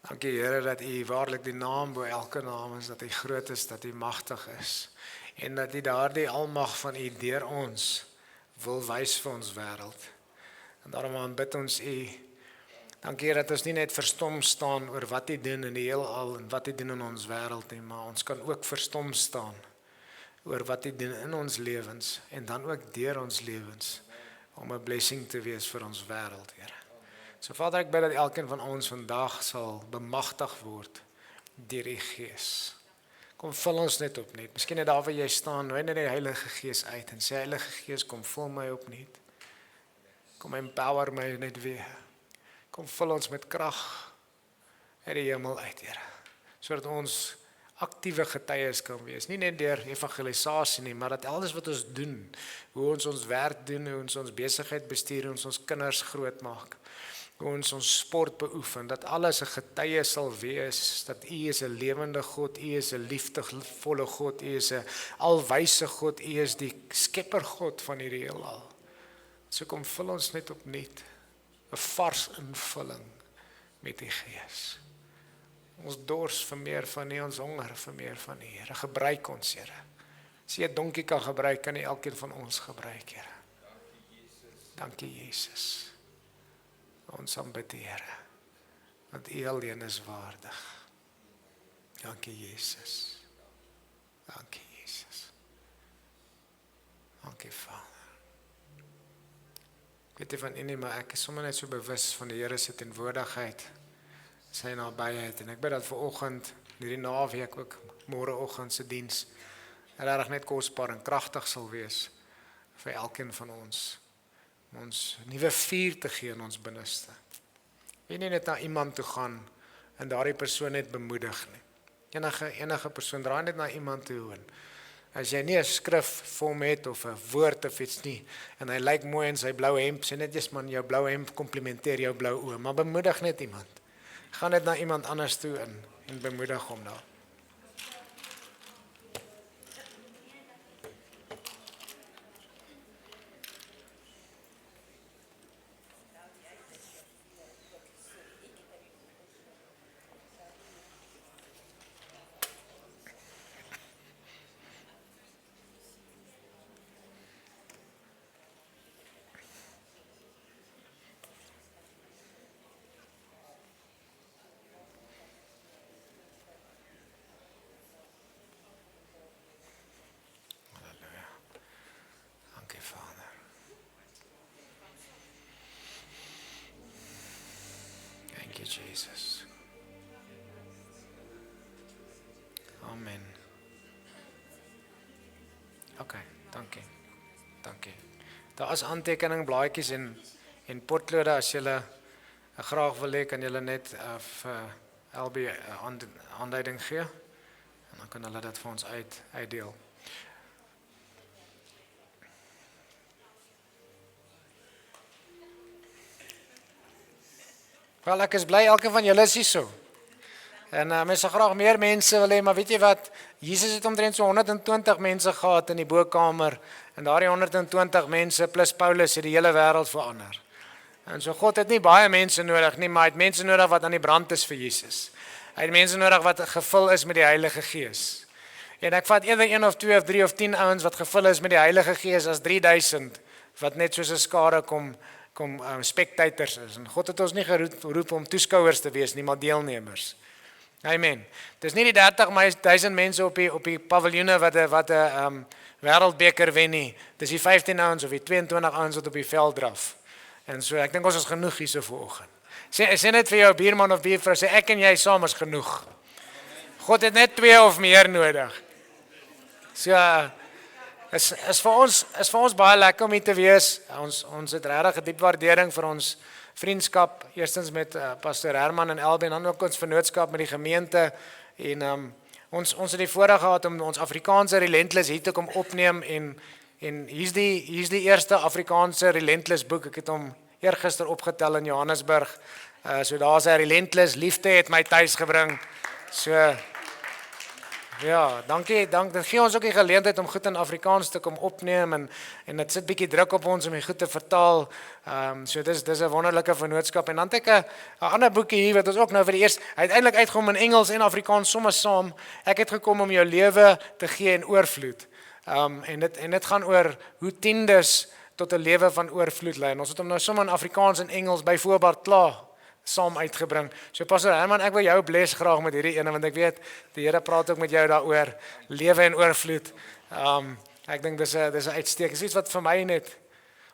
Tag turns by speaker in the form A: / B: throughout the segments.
A: Dankie Here dat U waarlik die naam bo elke naam is, dat U groot is, dat U magtig is en dat U daardie almag van U deur ons wil wys vir ons wêreld. En daarom aanbid ons U. Dankie Here dat ons nie net verstom staan oor wat U doen in die heelal en wat U doen in ons wêreld nie, maar ons kan ook verstom staan oor wat U doen in ons lewens en dan ook deur ons lewens om 'n blessing te wees vir ons wêreld, Here. So Vader, ek bid dat elkeen van ons vandag sal bemagtig word deur U Gees. Kom vul ons net opnuut. Miskien net daar waar jy staan, nooi net die Heilige Gees uit en sê Heilige Gees, kom vul my opnuut. Kom empower my net weer. Kom vul ons met krag uit die hemel uit, Here. Sodat ons aktiewe getuies kan wees. Nie net deur evangelisasie nie, maar dat alles wat ons doen, hoe ons werk doen, hoe ons besigheid bestuur, hoe ons kinders grootmaak, hoe ons sport beoefen, dat alles 'n getuie sal wees, dat U is 'n lewende God, U is 'n liefdevolle God, U is 'n alwyse God, U is die skepper God van hierdie heelal. So kom vul ons net opnuut, 'n vars invulling met U Gees. Ons dors vir meer van U, ons honger vir meer van U, Here. Gebruik ons, Here. As U 'n donkie kan gebruik, kan U elkeen van ons gebruik, Here. Dankie, Jesus. Ons aanbid U, Here, want U alleen is waardig. Dankie, Jesus. Dankie, Jesus. Dankie, Vader. Ek weet nie van U nie, maar ek is sommer net so bewus van die Here se teenwoordigheid, sy nabyheid, en ek bid dat vanoggend, hierdie naweek ook, môreoggend se diens, regtig net kosbaar en kragtig sal wees vir elkeen van ons, om ons nuwe vuur te gee in ons binneste. Jy nie net na iemand toe gaan en daardie persoon net bemoedig nie. Enige persoon, draai net na iemand toe en as jy nie 'n skrif vir hom het of 'n woord of iets nie, en hy lyk mooi in sy blou hemp, sê net eens man, jou blou hemp komplimenteer jou blou oë, maar bemoedig net iemand. Gaan net na iemand anders toe en bemoedig hom daar. Jesus. Amen. OK, dankie. Dankie. Daar is aantekening blaadjies en potlode as julle graag wil hê, kan julle net vir LB 'n aanduiding gee en dan kan hulle dit vir ons uitdeel. Wel, ek is bly elke van julle is hier so. En mense graag meer mense wil hê, maar weet jy wat? Jesus het omtrent so 120 mense gehad in die bokkamer en daardie 120 mense plus Paulus het die hele wêreld verander. En so God het nie baie mense nodig nie, maar hy het mense nodig wat aan die brand is vir Jesus. Hy het mense nodig wat gevul is met die Heilige Gees. En ek vat eerder 1 of 2 of 3 of 10 ouens wat gevul is met die Heilige Gees as 3000 wat net soos 'n skare kom spectators is. En God het ons nie geroep om toeskouers te wees nie, maar deelnemers. Amen. Dis nie die 30.000 mense op die paviljoene wat 'n wêreldbeker wen nie. Dis die 15 ouens of die 22 ouens wat op die veld draf. En so ek dink ons is genoeg hier so vanoggend. Sê net vir jou buurman of buurvrou, sê ek en jy saam is genoeg. God het net 2 of meer nodig. So is vir ons baie lekker om hier te wees. Ons het regtig 'n diep waardering vir ons vriendskap, eerstens met Pastor Herman en Elbe en dan ook ons vennootskap met die gemeente. En ons het die voorreg gehad om ons Afrikaanse Relentless hier te kom opneem en hier's die eerste Afrikaanse Relentless boek. Ek het hom eergister opgetel in Johannesburg. So daar's 'n Relentless, liefde het my tuis gebring. So Ja, dankie. Dit gee ons ook die geleentheid om goed in Afrikaans te kom opneem en dit sit bietjie druk op ons om dit goed te vertaal. So dis 'n wonderlike vennootskap en dan het ek 'n ander boekie hier wat ons ook nou vir die eerste uiteindelik uitgekom in Engels en Afrikaans sommer saam. Ek het gekom om jou lewe te gee in oorvloed. En dit gaan oor hoe tiendes tot 'n lewe van oorvloed lei. En ons het hom nou sommer in Afrikaans en Engels byvoorbeeld klaar saam uitgebring. So Pastor Herman, ek wil jou bless graag met hierdie ene want ek weet die Here praat ook met jou daaroor lewe en oorvloed. Ek dink dis 'n uitstekend. Dis iets wat vir my net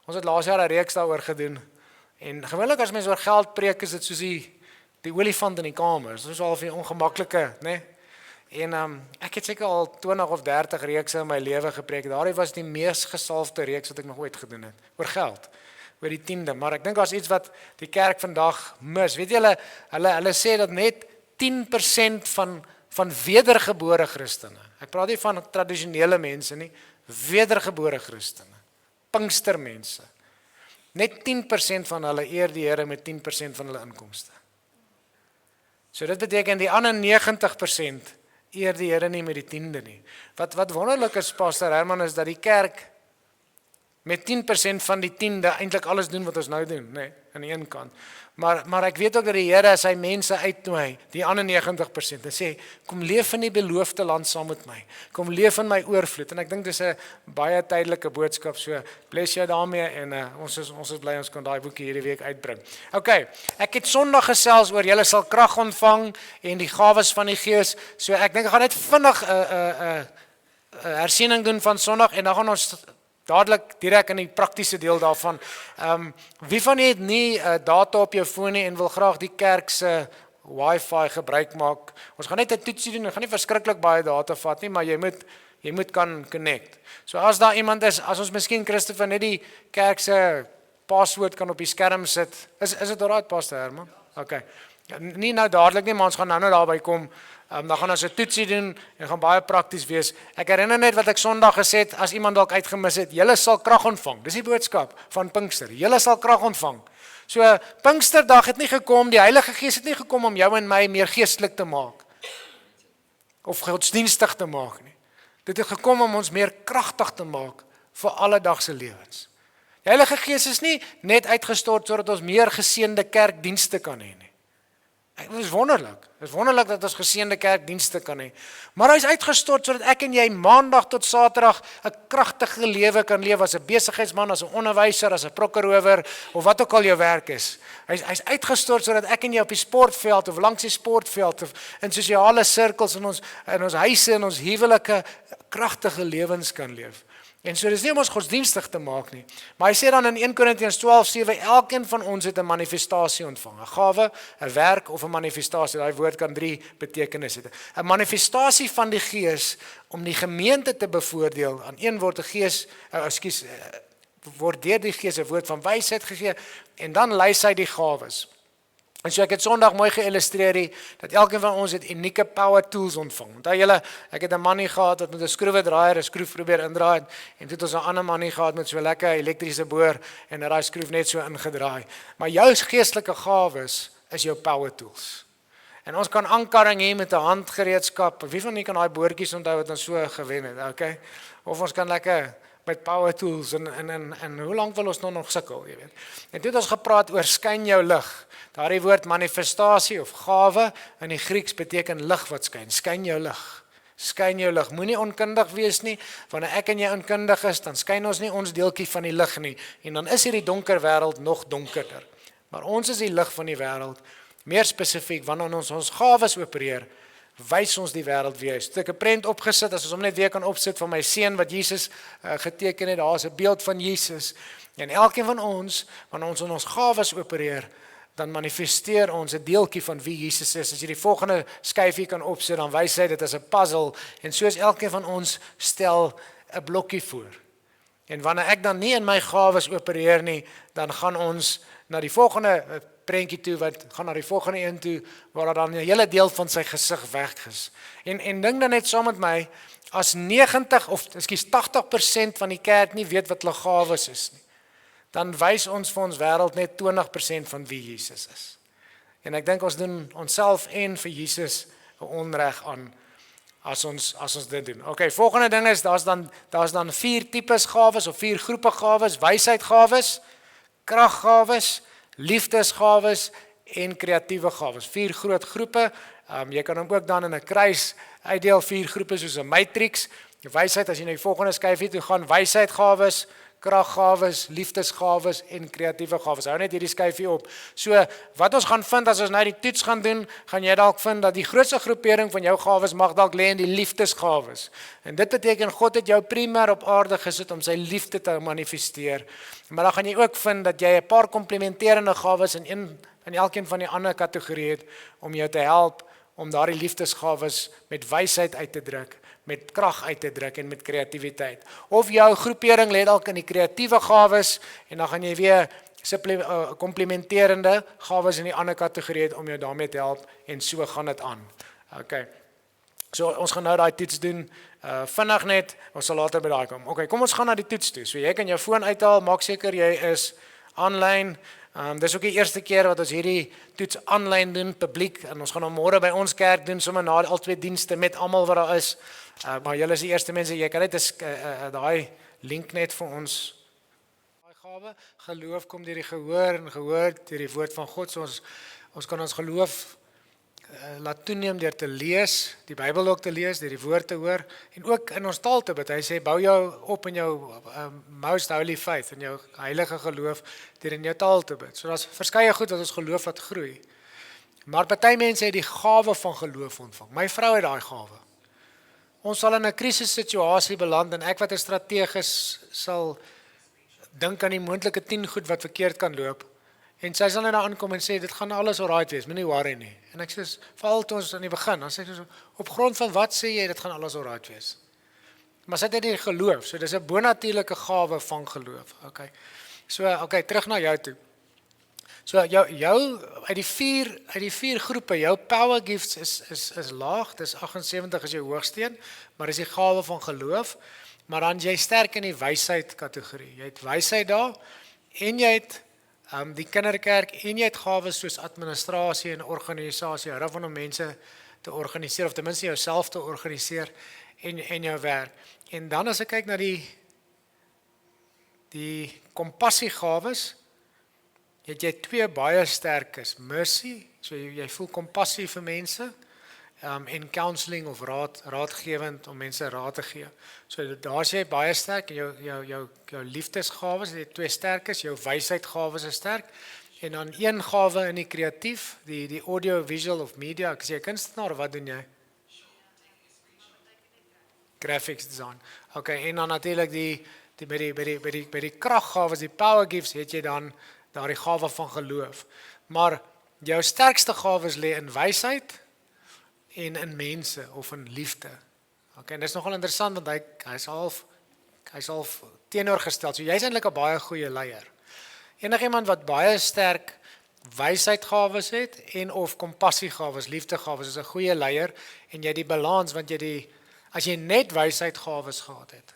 A: ons het laas jaar 'n reeks daaroor gedoen. En gewoonlik as mense oor geld preek is dit soos die olifant in die kamer. Dit is al 'n ongemaklike, né? En ek het seker al 20 of 30 reekse in my lewe gepreek. Daardie was die mees gesalfde reeks wat ek nog ooit gedoen het oor geld. Oor die tiende, maar ek dink daar's iets wat die kerk vandag mis. Weet jy hulle sê dat net 10% van wedergebore Christene. Ek praat nie van tradisionele mense nie, wedergebore Christene. Pinkstermense. Net 10% van hulle eer die Here met 10% van hulle inkomste. So dit beteken die ander 90% eer die Here nie met die tiende nie. Wat wonderlik is, Pastor Herman, is dat die kerk met 10% van die tiende eintlik alles doen wat ons nou doen, nee, aan die een kant. Maar ek weet ook dat die Here sy mense uitnooi, die ander 90%, en sê, kom leef in die beloofde land saam met my. Kom leef in my oorvloed. En ek dink dis 'n baie tydelike boodskap, so bless jou daarmee en ons is bly ons kan daai boekie hierdie week uitbring. Okay, ek het Sondag gesels oor julle sal krag ontvang en die gawes van die Gees. So ek dink ek gaan net vinnig 'n hersiening doen van Sondag en dan gaan ons dadelik direk in die praktiese deel daarvan. Wie van julle het nie data op jou foon nie en wil graag die kerk se Wi-Fi gebruik maak? Ons gaan net 'n toetsie doen. Ons gaan nie verskriklik baie data vat nie, maar jy moet kan connect. So as daar iemand is, as ons miskien Christopher net die kerk se paswoord kan op die skerm sit. Is dit alright, Pastor Herman? Okay. Nie nou dadelik nie, maar ons gaan nou daarby kom. Dan gaan ons 'n toetsie doen en gaan baie prakties wees. Ek herinner net wat ek Sondag gesê het, as iemand dalk uitgemis het, julle sal krag ontvang. Dis die boodskap van Pinkster. Julle sal krag ontvang. So Pinksterdag het nie gekom, die Heilige Gees het nie gekom om jou en my meer geestelik te maak of godsdienstig te maak nie. Dit het gekom om ons meer kragtig te maak vir alledagse lewens. Die Heilige Gees is nie net uitgestort sodat ons meer geseënde kerkdienste kan hê nie. Dit is wonderlik. Dit is wonderlik dat ons geseënde kerkdienste kan hê. Maar hy is uitgestort sodat ek en jy Maandag tot Saterdag 'n kragtige lewe kan leef as 'n besigheidsman, as 'n onderwyser, as 'n prokkerower of wat ook al jou werk is. Hy's uitgestort sodat ek en jy op die sportveld of langs die sportveld of in sosiale sirkels in ons huise en ons huwelike kragtige lewens kan leef. En so dis nie om ons godsdienstig te maak nie. Maar hy sê dan in 1 Korintiërs 12:7, elkeen van ons het 'n manifestasie ontvang. 'n Gawe, 'n werk of 'n manifestasie. Daai woord kan 3 betekenisse hê. 'n Manifestasie van die Gees om die gemeente te bevoordeel. Aan een word 'n Gees, word deur die Gees 'n woord van wysheid gegee en dan lys hy die gawes. En so ek het Sondag mooi geïllustreer dat elkeen van ons het unieke power tools ontvang. Onthou julle, ek het 'n manie gehad wat met 'n skroewedraaier 'n skroef probeer indraai en toe het ons 'n ander manie gehad met so 'n lekker elektriese boor en daai skroef net so ingedraai. Maar jou geestelike gawes is jou power tools. En ons kan ankaring hê met 'n handgereedskap. Wie van julle kan daai boortjies onthou wat ons so gewen het, okay? Of ons kan lekker met power tools en hoe lank wil ons nog sukkel, jy weet. En toe het ons gepraat oor skyn jou lig. Daardie woord manifestasie of gawe in die Grieks beteken lig wat skyn. Skyn jou lig. Skyn jou lig. Moenie onkundig wees nie. Wanneer ek en jy onkundig is, dan skyn ons nie ons deeltjie van die lig nie. En dan is hierdie donker wêreld nog donkerder. Maar ons is die lig van die wêreld. Meer spesifiek, wanneer ons gawes opereer, wys ons die wêreld wie hy is. Ek 'n prent opgesit, as ons hom net weer kan opsit van my seun wat Jesus geteken het. Daar is 'n beeld van Jesus. En elkeen van ons, wanneer ons in ons gawes opereer, dan manifesteer ons 'n deeltjie van wie Jesus is. As jy die volgende skyfie kan opsit, dan wys hy dit as 'n puzzle. En soos elkeen van ons stel 'n blokkie voor. En wanneer ek dan nie in my gawes opereer nie, dan gaan ons na die volgende prentjie toe, wat gaan na die volgende een toe, waar dan 'n hele deel van sy gesig weg is. En dink dan net saam met my, as 80% van die kerk nie weet wat hulle gawes is nie, dan wys ons vir ons wêreld net 20% van wie Jesus is. En ek dink ons doen onsself en vir Jesus 'n onreg aan as ons dit doen. Okay, volgende ding is daar's dan 4 tipes gawes of 4 groepe gawes: wysheidgawes, kraggawes, liefdesgawes en kreatiewe gawes. 4 groot groepe. Jy kan hom ook dan in 'n kruis uitdeel, 4 groepe soos 'n matrix. Wysheid, as jy na die volgende skyfie toe gaan, wysheidgawes, kraggawes, liefdesgawes en kreatiewe gawes. Hou net hierdie skyfie op. So, wat ons gaan vind as ons nou die toets gaan doen, gaan jy dalk vind dat die grootste groepering van jou gawes mag dalk lê in die liefdesgawes. En dit beteken God het jou primêr op aarde gesit om sy liefde te manifesteer. Maar dan gaan jy ook vind dat jy 'n paar komplementerende gawes in elkeen van die ander kategorieë het om jou te help om daardie liefdesgawes met wysheid uit te druk, met krag uit te druk en met kreatiwiteit. Of jou groepering lê dalk in die kreatiewe gawes en dan gaan jy weer komplementerende gawes in die ander kategorieë om jou daarmee te help en so gaan dit aan. Okay. So ons gaan nou daai toets doen. Vinnig net, ons sal later by daai kom. Okay, kom ons gaan na die toets toe. So jy kan jou foon uithaal, maak seker jy is aanlyn. Dis ook die eerste keer wat ons hierdie toets aanlyn doen, publiek, en ons gaan hom môre by ons kerk doen, sommer na al 2 dienste met almal wat daar is. Maar julle is die eerste mense, jy kan net daai link net vir ons. Daai gawe, geloof kom deur die gehoor en gehoor deur die woord van God. So ons kan ons geloof laat toeneem deur te lees, die Bybel ook te lees, deur die woord te hoor en ook in ons taal te bid. Hy sê bou jou op in jou most holy faith, in jou heilige geloof deur in jou taal te bid. So daar's verskeie goed wat ons geloof laat groei. Maar party mense het die gawe van geloof ontvang. My vrou het daai gawe. Ons sal in 'n krisissituasie beland en ek wat 'n strategus sal dink aan die moontlike 10 goed wat verkeerd kan loop. En sy sal net daar aankom en sê dit gaan alles alright wees, moenie worry nie. En ek sê veral toe ons aan die begin, dan sê sy so op grond van wat sê jy dit gaan alles alright wees? Maar sy het nie geloof, so dis 'n bonatuurlike gawe van geloof. Okay. So okay, terug na jou toe. So jou uit die vier groepe, jou power gifts is laag, dis 78 is jou hoogsteen, maar dis die gawe van geloof, maar dan jy sterk in die wysheid kategorie. Jy het wysheid daar en jy het die kinderkerk en jy het gawes soos administrasie en organisasie, hou van om mense te organiseer of ten minste jouself te organiseer en jou werk. En dan as ek kyk na die kompassiegawes, het jy 2 baie sterk is. Mercy, so jy voel kompassie vir mense, en counseling of raadgewend om mense raad te gee. So daar is jy baie sterk en jou liefdesgawes, die 2 sterk is, jou wysheidgawes is sterk. En dan 1 gawe in die kreatief, die audio, visual of media. Ek sê kunstenaar, wat doen jy? Graphics design. Okay, en dan natuurlik by die kraggawes, die power gifts, het jy dan daardie gawe van geloof. Maar jou sterkste gawes lê in wysheid en in mense of in liefde. Okay, en dis nogal interessant want hy's half teenoorgestel. So jy's eintlik 'n baie goeie leier. Enigiemand wat baie sterk wysheidgawes het en of kompassiegawes, liefdegawes, is 'n goeie leier en jy die balans want as jy net wysheidgawes gehad het,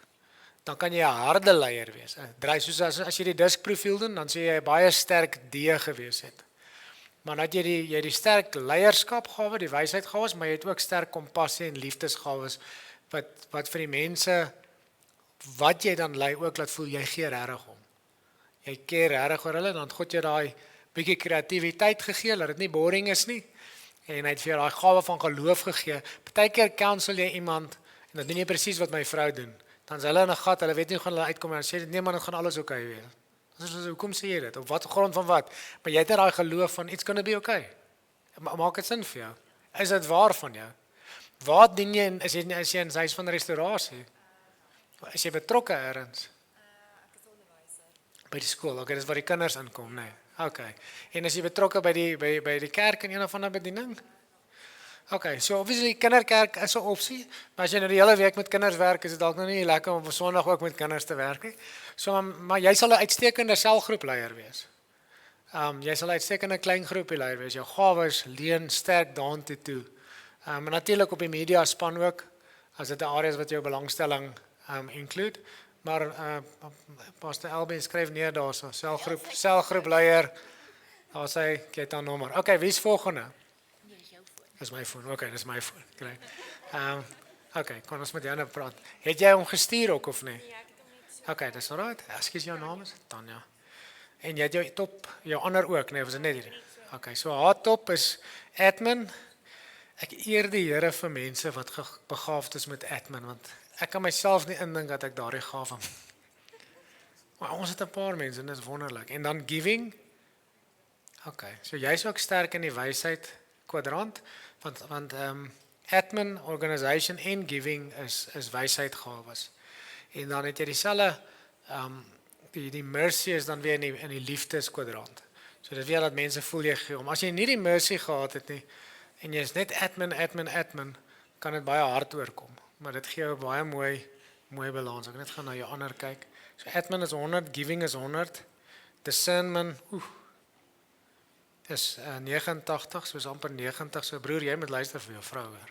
A: dan kan jy 'n harde leier wees. Soos as jy die diskprofiel doen, dan sê jy 'n baie sterk D gewees het. Maar dat jy die sterk leierskapgawe, die wysheidgawes, maar jy het ook sterk kompassie en liefdesgawes wat vir die mense wat jy dan lei ook laat voel jy gee regtig om. Jy keer regtig oor hulle, dan het God jou daai bietjie kreatiwiteit gegee, dat dit nie boring is nie. En hy het vir jou daai gawe van geloof gegee. Partykeer counsel jy iemand en dan doen jy presies wat my vrou doen. Dan is hulle in 'n gat, hulle weet nie hoe gaan hulle uitkom en dan sê dit nee man, dit gaan alles oukei wees. Hoekom sê jy dit? Op wat grond van wat? Maar jy het daai geloof van it's gonna be okay. Maak dit sin vir jou? Is dit waar van jou? Waar dien jy is jy in 'n huis van restaurasie? Is jy betrokke ergens?
B: Ek is onderwyser.
A: By die skool. Okay, dis waar die kinders inkom, nee. Okay. En is jy betrokke by die kerk in een of ander bediening? Okay, so obviously kinderkerk is 'n opsie, maar as jy nou die hele week met kinders werk, is dit dalk nou nie lekker om op Sondag ook met kinders te werk nie. So maar jy sal 'n uitstekende selgroepleier wees. Jy sal 'n uitstekende klein groepie leier wees. Jou gawes leen sterk daartoe toe. Maar natuurlik op die media span ook, as dit 'n area is wat jou belangstelling include. Maar Pastor Albin skryf neer daarso, selgroepleier. Daar sê kyk dan nommer. Okay, wie is volgende? Dis my foon. Okay, dis my foon. Great. Okay, kon ons met jou nou praat. Het jy hom gestuur ook of nie?
B: Ja, ek het hom net so.
A: Okay, dis alright. Ekskuus, jou naam is Tanya. En jy het jou top, jou ander ook, nee, was dit net hier? Okay, so haar top is admin. Ek eer die Here vir mense wat begaafd is met admin, want ek kan myself nie indink dat ek daardie gawe het. Maar ons het 'n paar mense en dit is wonderlik. En dan giving. Okay, so jy's ook sterk in die wysheid kwadrant, want admin, organisation en giving is wysheidgawes. En dan het jy dieselfde die mercy is dan weer in die liefdeskwadrant. So dit weer dat mense voel jy gee om. As jy nie die mercy gehad het nie en jy is net admin, kan dit baie hard oorkom. Maar dit gee jou baie mooi balans. Ek net gaan na jou ander kyk. So admin is 100, giving is 100. Discernment, is 89, soos amper 90. So broer, jy moet luister vir jou vrou hoor.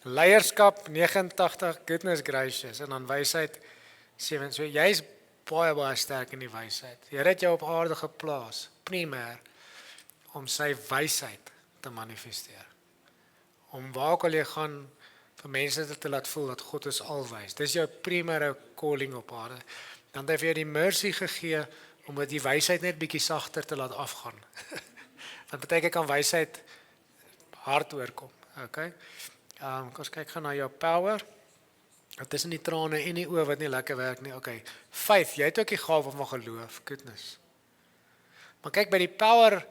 A: Leierskap 89, goodness gracious, en dan wysheid 7. So jy's baie sterk in die wysheid. Die Here het jou op aarde geplaas, primêr om sy wysheid te manifesteer. Om waar ook al jy gaan vir mense te laat voel dat God is alwys. Dis jou primêre calling op aarde. Dan het hy vir jou die mercy gegee om met die wysheid net bietjie sagter te laat afgaan. Want baie keer kan wysheid hard oorkom. Okay? Ons kyk gaan na jou power. Dit is in die trane en die oë wat nie lekker werk nie. Okay. Faith, jy het ook die gawe van geloof, goodness. Maar kyk by die power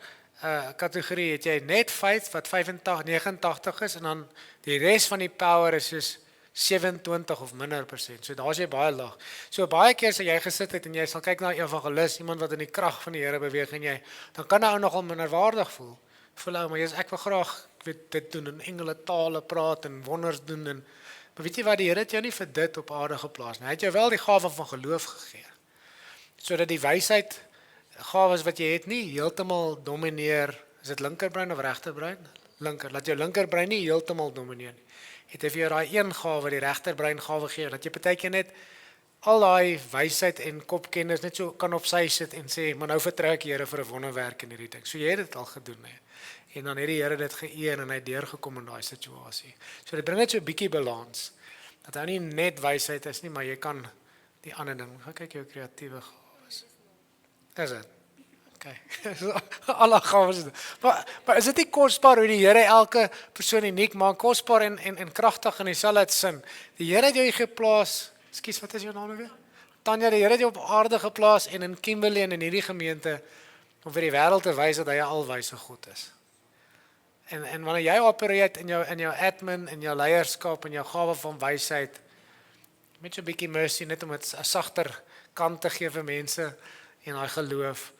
A: kategorie het jy net faith wat 89 is en dan die res van die power is soos 27 of minder %. So daar's jy baie laag. So baie keer as jy gesit het en jy sal kyk na 'n evangelis, iemand wat in die krag van die Here beweeg en jy, dan kan hy ou nogal minderwaardig voel. Voel ou, maar ek wil graag dit doen en engele tale praat en wonders doen en maar weet jy wat, die Here het jou nie vir dit op aarde geplaas nie. Hy het jou wel die gawe van geloof gegee. Sodat die wysheid gawes wat jy het nie heeltemal domineer. Is dit linkerbrein of regterbrein? Linker. Laat jou linkerbrein nie heeltemal domineer nie. Het hy vir jou daai een gawe, die regterbrein gawe gee, dat jy partykeer net al daai wysheid en kopkennis net so kan op sy sit en sê, maar nou vertrou ek die Here vir 'n wonderwerk in hierdie ding. So jy het dit al gedoen hè. En dan het die Here dit geëer en hy het deurgekom in daai situasie. So dit bring net so 'n bietjie balans. Dat hy nie net wysheid is nie, maar jy kan die ander ding. Gaan kyk jou kreatiewe gawes. Is dit? Okay. Alle gawes. Maar is dit nie kosbaar hoe die Here elke persoon uniek maak, kosbaar en kragtig in dieselfde sin? Die Here het jou geplaas. Ekskuus, wat is jou naam weer? Tanya, die Here het jou op aarde geplaas en in Kimberley en in hierdie gemeente om vir die wêreld te wys dat hy 'n alwyse God is. En wanneer jy opereer in jou admin, in jou leierskap en jou gawe van wysheid, met so 'n bietjie mercy net om 'n sagter kant te gee vir mense en daai geloof,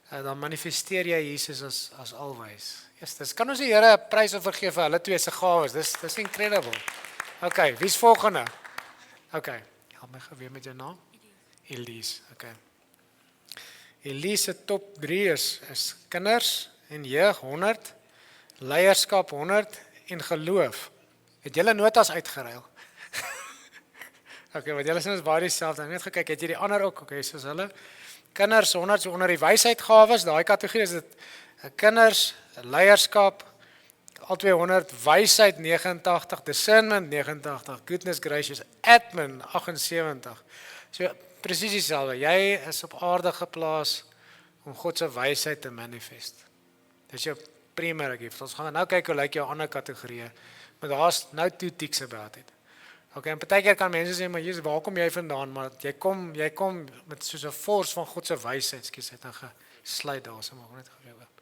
A: dan manifesteer jy Jesus as alwys. Dis kan ons die Here 'n prys vergee vir hulle twee se gawes. Dis incredible. Okay, wie's volgende? Okay, help my gou weer met jou naam. Elise. Okay. Elise se top 3 is kinders en jeug 100, leierskap 100 en geloof. Het julle notas uitgeruil? Okay, want julle sien ons baie dieselfde. Ek het net gekyk, het jy die ander ook? Okay, soos hulle. Kinders 100 so onder die wysheidgawes, daai kategorie is dit kinders, leierskap al 200, wysheid 89, discernment 89, goodness gracious, admin 78. So presies dieselfde. Jy is op aarde geplaas om God se wysheid te manifest. Dis jou primêre gift. Ons gaan nou kyk hoe lyk jou ander kategorieë. Maar daar's nou 2 ticks about it. Okay, en partykeer kan mense sê, maar Jesus, waar kom jy vandaan? Maar jy kom met soos 'n force van God se wysheid. Ekskuus, het dan gesluit daar, so maak net gou oop.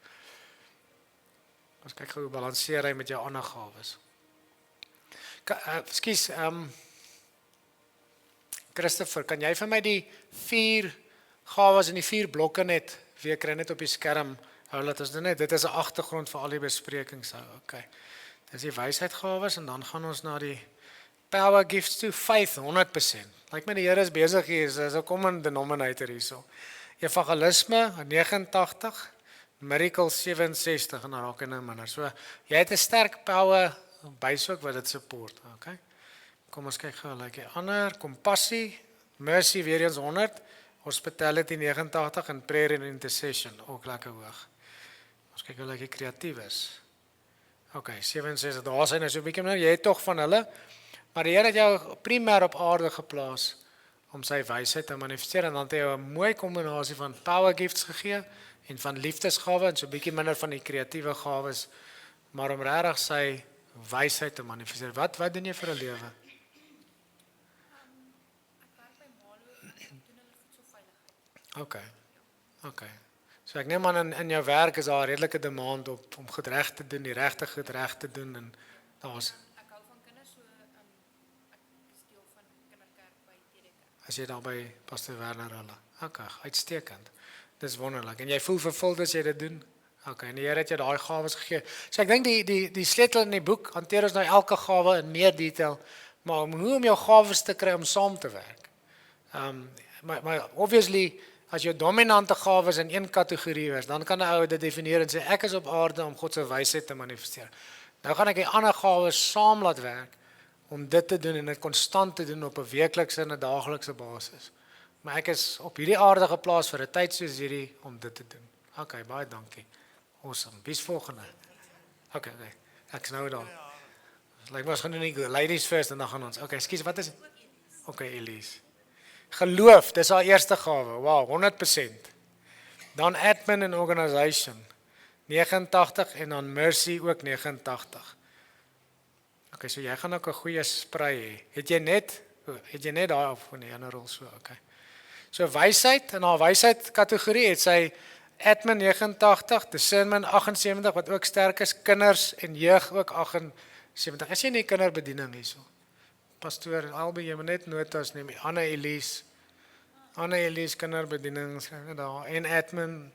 A: Ons kyk hoe balanseer hy met jou ander gawes. Ekskuus, Christopher, kan jy vir my die 4 gawes en die 4 blokke net weer kry net op die skerm? Hou laat ons dit is 'n agtergrond vir al die besprekings hou. Okay. Dis die wysheidgawes en dan gaan ons na die power gifts to faith 100%. Like my die Here is besig hier, is 'n common denominator hierso. Evangelisme 89, miracle 67 en dan raak hy nou minder. So jy het 'n sterk power base ook wat dit support, okay? Kom ons kyk gou like die ander, compassie, mercy weer eens 100, hospitality 89 en prayer and intercession ook lekker hoog. Ons kyk hoe like die kreatief is. Okay, 67, daar sy nou so 'n bietjie meer, jy het tog van hulle, maar die Here het jou primêr op aarde geplaas om sy wysheid te manifesteer en dan het hy jou 'n mooi kombinasie van power gifts gegee en van liefdesgawe en so 'n bietjie minder van die kreatiewe gawes, maar om regtig sy wysheid te manifesteer. Wat doen jy vir 'n lewe?
B: Ek werk by Malo en doen hulle voedselveiligheid.
A: Okay. So ek neem aan in jou werk is daar 'n redelike demand om goed reg te doen, die regte goed reg te doen en daar's
B: Ek hou van kinders, so ek is deel van kinderkerk by TDK.
A: as jy daar by Pastor Werner hulle. Okay, uitstekend. Dis wonderlik. En jy voel vervuld as jy dit doen? Okay, en die Here het jou daai gawes gegee. So ek dink die sleutel in die boek hanteer ons nou elke gawe in meer detail, maar hoe om jou gawes te kry om saam te werk. Maar obviously as jou dominante gawes in een kategorie is, dan kan 'n ou dit definieer en sê ek is op aarde om God se wysheid te manifesteer. Nou gaan ek die ander gawes saam laat werk om dit te doen en dit konstant te doen op 'n weeklikse en 'n daaglikse basis. Maar ek is op hierdie aarde geplaas vir 'n tyd soos hierdie om dit te doen. Okay, baie dankie. Awesome. Wie's volgende? Okay. Ek's nou daar. Like ons gaan doen die ladies first en dan gaan ons. Okay, skus, wat is dit? Okay, Elise. Geloof, dis haar eerste gawe. Wow, 100%. Dan admin en organisation 89 en dan mercy ook 89. Okay, so jy gaan ook 'n goeie sprei hê. Het jy net daai of van die ander rol so, okay. So wysheid, in haar wysheid kategorie het sy admin 89, discernment 78 wat ook sterk is, kinders en jeug ook 78. Is jy nie kinderbediening hierso? Pastoor Albie, jy moet net notas neem. Anna Elise kinderbediening daar en admin.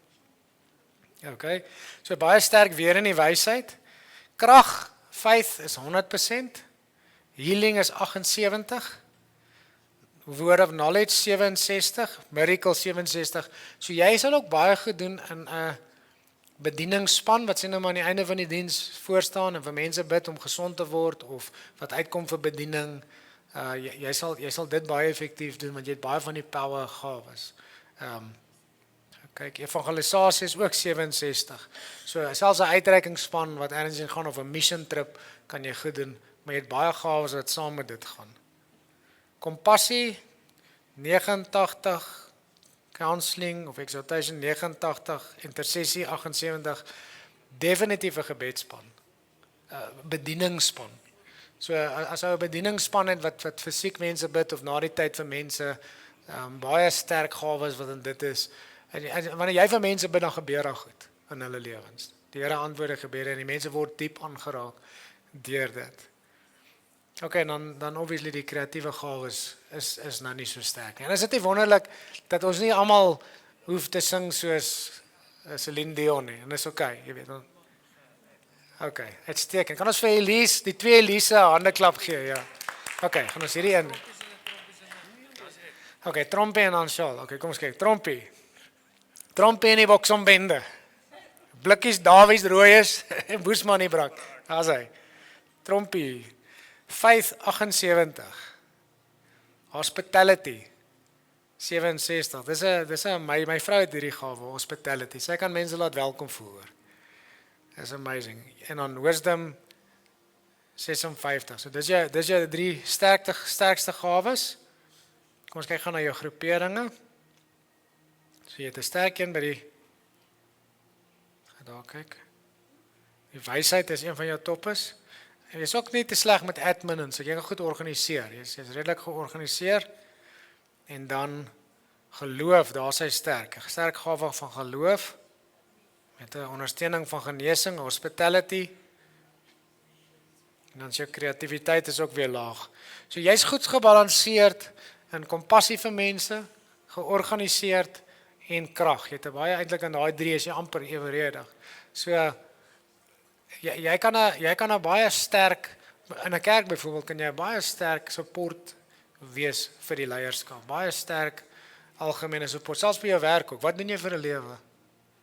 A: Okay. So baie sterk weer in die wysheid. Krag, faith is 100%. Healing is 78. Word of knowledge 67, miracle 67. So jy sal ook baie gedoen in 'n bedieningsspan wat sien nou maar aan die einde van die diens voor staan en vir mense bid om gesond te word of wat uitkom vir bediening. Jy sal dit baie effektief doen want jy het baie van die power gawes. Kyk, evangelisasie is ook 67. So selfs 'n uitreikingsspan wat ergens gaan of 'n mission trip kan jy goed doen, maar jy het baie gawes wat saam met dit gaan. Kompassie 89, counseling of exhortation 89, intercessie 78, definitief 'n gebedsspan, bedieningsspan. So as jy 'n bedieningsspan het wat fisiek mense bid of na die tyd vir mense, baie sterk gawes wat in dit is. En wanneer jy vir mense bid, dan gebeur daar goed in hulle lewens. Die Here antwoord gebede en die mense word diep aangeraak deur dit. Okay, dan obviously die kreatiewe gawes is nou nie so sterk. En is dit nie wonderlik dat ons nie almal hoef te sing soos Celine Dion nie. En dis okay, jy weet. Okay, uitstekend. Kan ons vir Elise, die twee Elise hande klap gee, ja. Okay, gaan ons hierdie in. Okay, trompie en dan sjaal. Okay, kom ons kyk. Trompie en die boksombende. Blikkies Davies rooi is en Boesman nie brak. Daar's hy. Trompie. Faith 78. Hospitality 67. Dis 'n my vrou het hierdie gawe, hospitality. Sy kan mense laat welkom voel. That's amazing. En dan wisdom 56. So dis jou drie sterkste gawes. Kom ons kyk gaan na jou groeperinge. So jy het 'n sterk een by die daar kyk. Die wysheid is een van jou toppes. En jy is ook nie te sleg met admin en so jy kan goed organiseer. Jy is redelik georganiseer. En dan geloof, daar is hy sterk. 'n Sterk gawe van geloof met 'n ondersteuning van genesing, hospitality. En dan jou kreatiwiteit is ook weer laag. So jy's goed gebalanseerd in kompassie vir mense, georganiseerd en krag. Jy het baie eintlik aan daai drie is jy amper evenredig. So jy kan 'n baie sterk in 'n kerk byvoorbeeld kan jy 'n baie sterk support wees vir die leierskap. Baie sterk algemene support. Selfs by jou werk ook. Wat doen jy vir 'n lewe?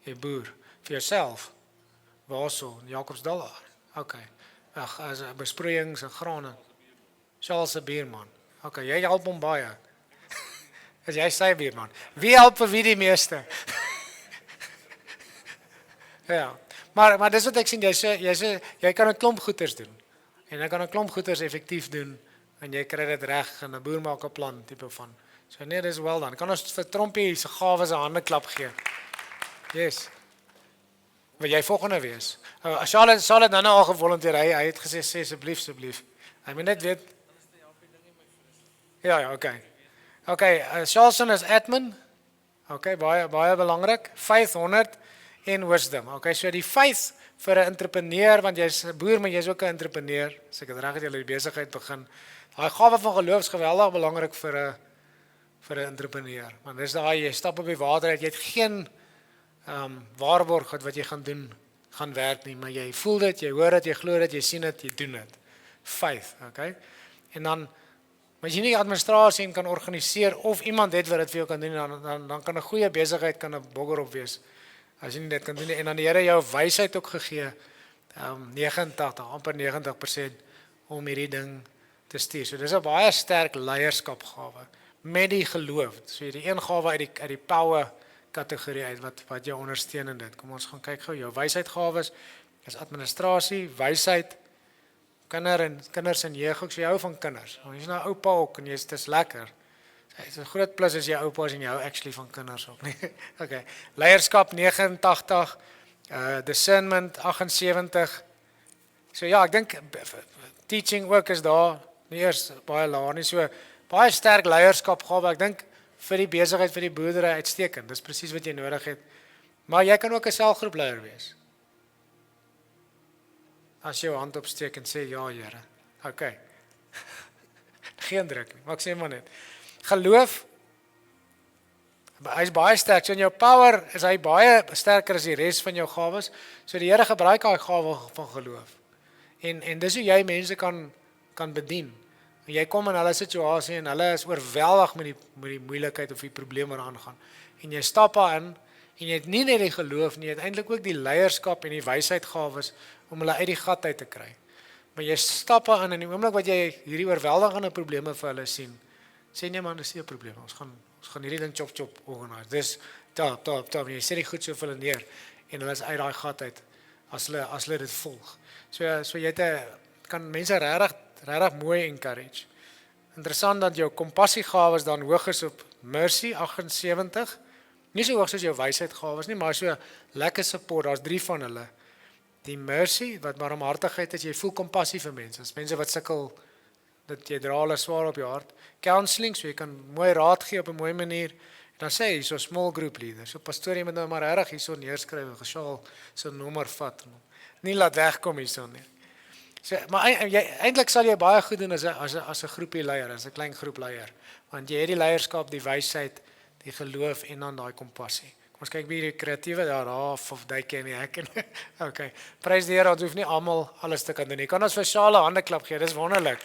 A: Jy boer vir jouself. Waarso? In Jacobsdal. Okay. Ag, as besproeiings en grane. Charles se buurman. Okay, jy help hom baie. As jy sy buurman. Wie help vir wie die meeste? Ja. Maar dis wat ek sien, jy kan 'n klomp goeders doen. En jy kan 'n klomp goeders effektief doen en jy kry dit reg en 'n boer maak 'n plan tipe van. So nee, dis wel dan. Kan ons vir Trompie se gawes 'n hande klap gee. Yes. Wil jy volgende wees? Charlotte nou al gevolunteer. Hy het gesê sê asseblief. Hy moet net weet. Ja, okay. Okay, Charlson is admin. Okay, baie belangrik. 500 en wisdom. Okay, so die 5 vir 'n entrepreneur, want jy's 'n boer, maar jy's ook 'n entrepreneur. As ek dit reg het, jy die besigheid begin. Daai gawe van geloof is geweldig belangrik vir 'n entrepreneur. Want dis daai jy stap op die water uit, jy het geen waarborg wat jy gaan doen gaan werk nie, maar jy voel dit, jy hoor dit, jy glo dit, jy sien dit, jy doen dit. 5, okay? En dan as jy nie administrasie kan organiseer of iemand het wat dit vir jou kan doen, dan kan 'n goeie besigheid kan 'n bogger op wees. As jy nie dit kan doen nie, en dan die Here jou wysheid ook gegee, 89, amper 90% om hierdie ding te stuur. So dis 'n baie sterk leierskapgawe met die geloof. So die een gawe uit die power kategorie uit wat jou ondersteun in dit. Kom ons gaan kyk gou. Jou wysheidgawes is administrasie, wysheid, kinders en jeug. So jy hou van kinders. Jy's nou oupa ook en dis lekker. Dit is 'n groot plus as jy oupa is en jy hou actually van kinders ook nie. Okay. Leierskap 89, discernment 78. So ja, ek dink teaching ook is daar nie eers baie laag nie. So baie sterk leierskapgawe. Ek dink vir die besigheid, vir die boerdery uitstekend. Dis presies wat jy nodig het. Maar jy kan ook 'n selfgroepleier wees. As jy jou hand opsteek en sê ja, Here. Okay. Geen druk nie. Maar ek sê maar net. Geloof. Hy is baie sterk. So in jou power is hy baie sterker as die res van jou gawes. So die Here gebruik daai gawe van geloof. En dis hoe jy mense kan bedien. Jy kom in hulle situasie en hulle is oorweldig met die moeilikheid of die probleme wat aangaan. En jy stap daarin en jy het nie net die geloof nie, jy het eintlik ook die leierskap en die wysheidgawes om hulle uit die gat uit te kry. Maar jy stap daarin en in die oomblik wat jy hierdie oorweldigende probleme vir hulle sien, sê nee man, dis nie 'n probleem. Ons gaan hierdie ding chop organise. Dis top. Jy sê dit goed so vir hulle neer en hulle is uit daai gat uit as hulle dit volg. So jy kan mense regtig mooi encourage. Interessant dat jou kompassiegawes dan hoog is op mercy 78. Nie so hoog soos jou wysheidgawes nie, maar so lekker support. Daar's 3 van hulle. Die mercy wat barmhartigheid is, jy voel kompassie vir mense. As mense wat sukkel, dat jy dra hulle swaar op jou hart. Counseling, so jy kan mooi raad gee op 'n mooi manier. En dan sê hy so small group leader. So pastoor jy moet nou maar reg hierso neerskryf, gesjaal so 'n nommer vat. Nie laat wegkom hierso nie. So, maar eintlik sal jy baie goed doen as 'n groepie leier, as 'n klein groep leier. Want jy het die leierskap, die wysheid, die geloof en dan daai kompassie. Kom ons kyk by hierdie kreatiewe daar of duikie in die hek. Okay. Prys die Here, ons hoef nie almal alles te kan doen nie. Kan ons vir Shale hande klap gee? Dis wonderlik.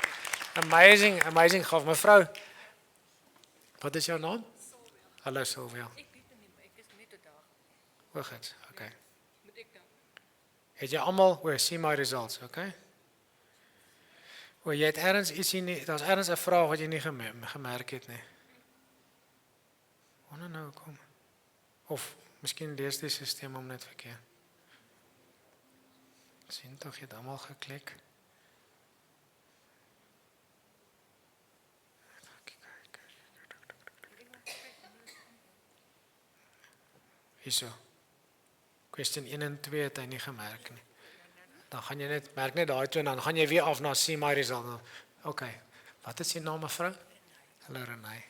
A: Amazing gaaf. Mevrou, wat is jou naam? Hallo Sylvia.
B: Ek weet nie, maar ek is nie te daag.
A: Goed, okay.
B: Moet ek dan?
A: Het jy almal, see my results, okay? Jy het ergens ietsie nie, daar's ergens 'n vraag wat jy nie gemerk het nie. Wanneer nou kom? Of miskien lees die stelsel om net verkeerd. Sien tog jy het almal geklik. Hierso. Question 1 en 2 het hy nie gemerk nie. Dan gaan jy net merk net daai 2 en dan gaan jy weer af na see my result. Okay. Wat is jou naam mevrou? Hallo Renay.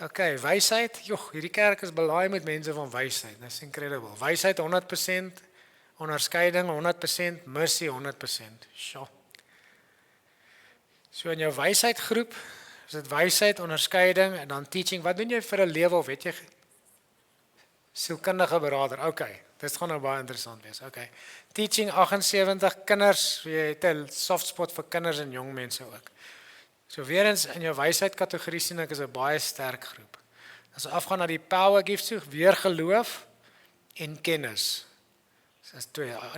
A: Okay, wysheid. Jogg, hierdie kerk is belaai met mense van wysheid. That's incredible. Wysheid 100%, onderskeiding 100%, mercy 100%. Sjoe. So in jou wysheidgroep, is dit wysheid, onderskeiding en dan teaching. Wat doen jy vir 'n lewe of weet jy sielkundige beraader? Okay. Dit gaan nou baie interessant wees. Okay. Teaching 78 kinders, jy het 'n soft spot vir kinders en jong mense ook. So weer eens in jou wysheid kategorie sien ek is 'n baie sterk groep. As ons afgaan na die power gifts toe, weer geloof en kennis. Dis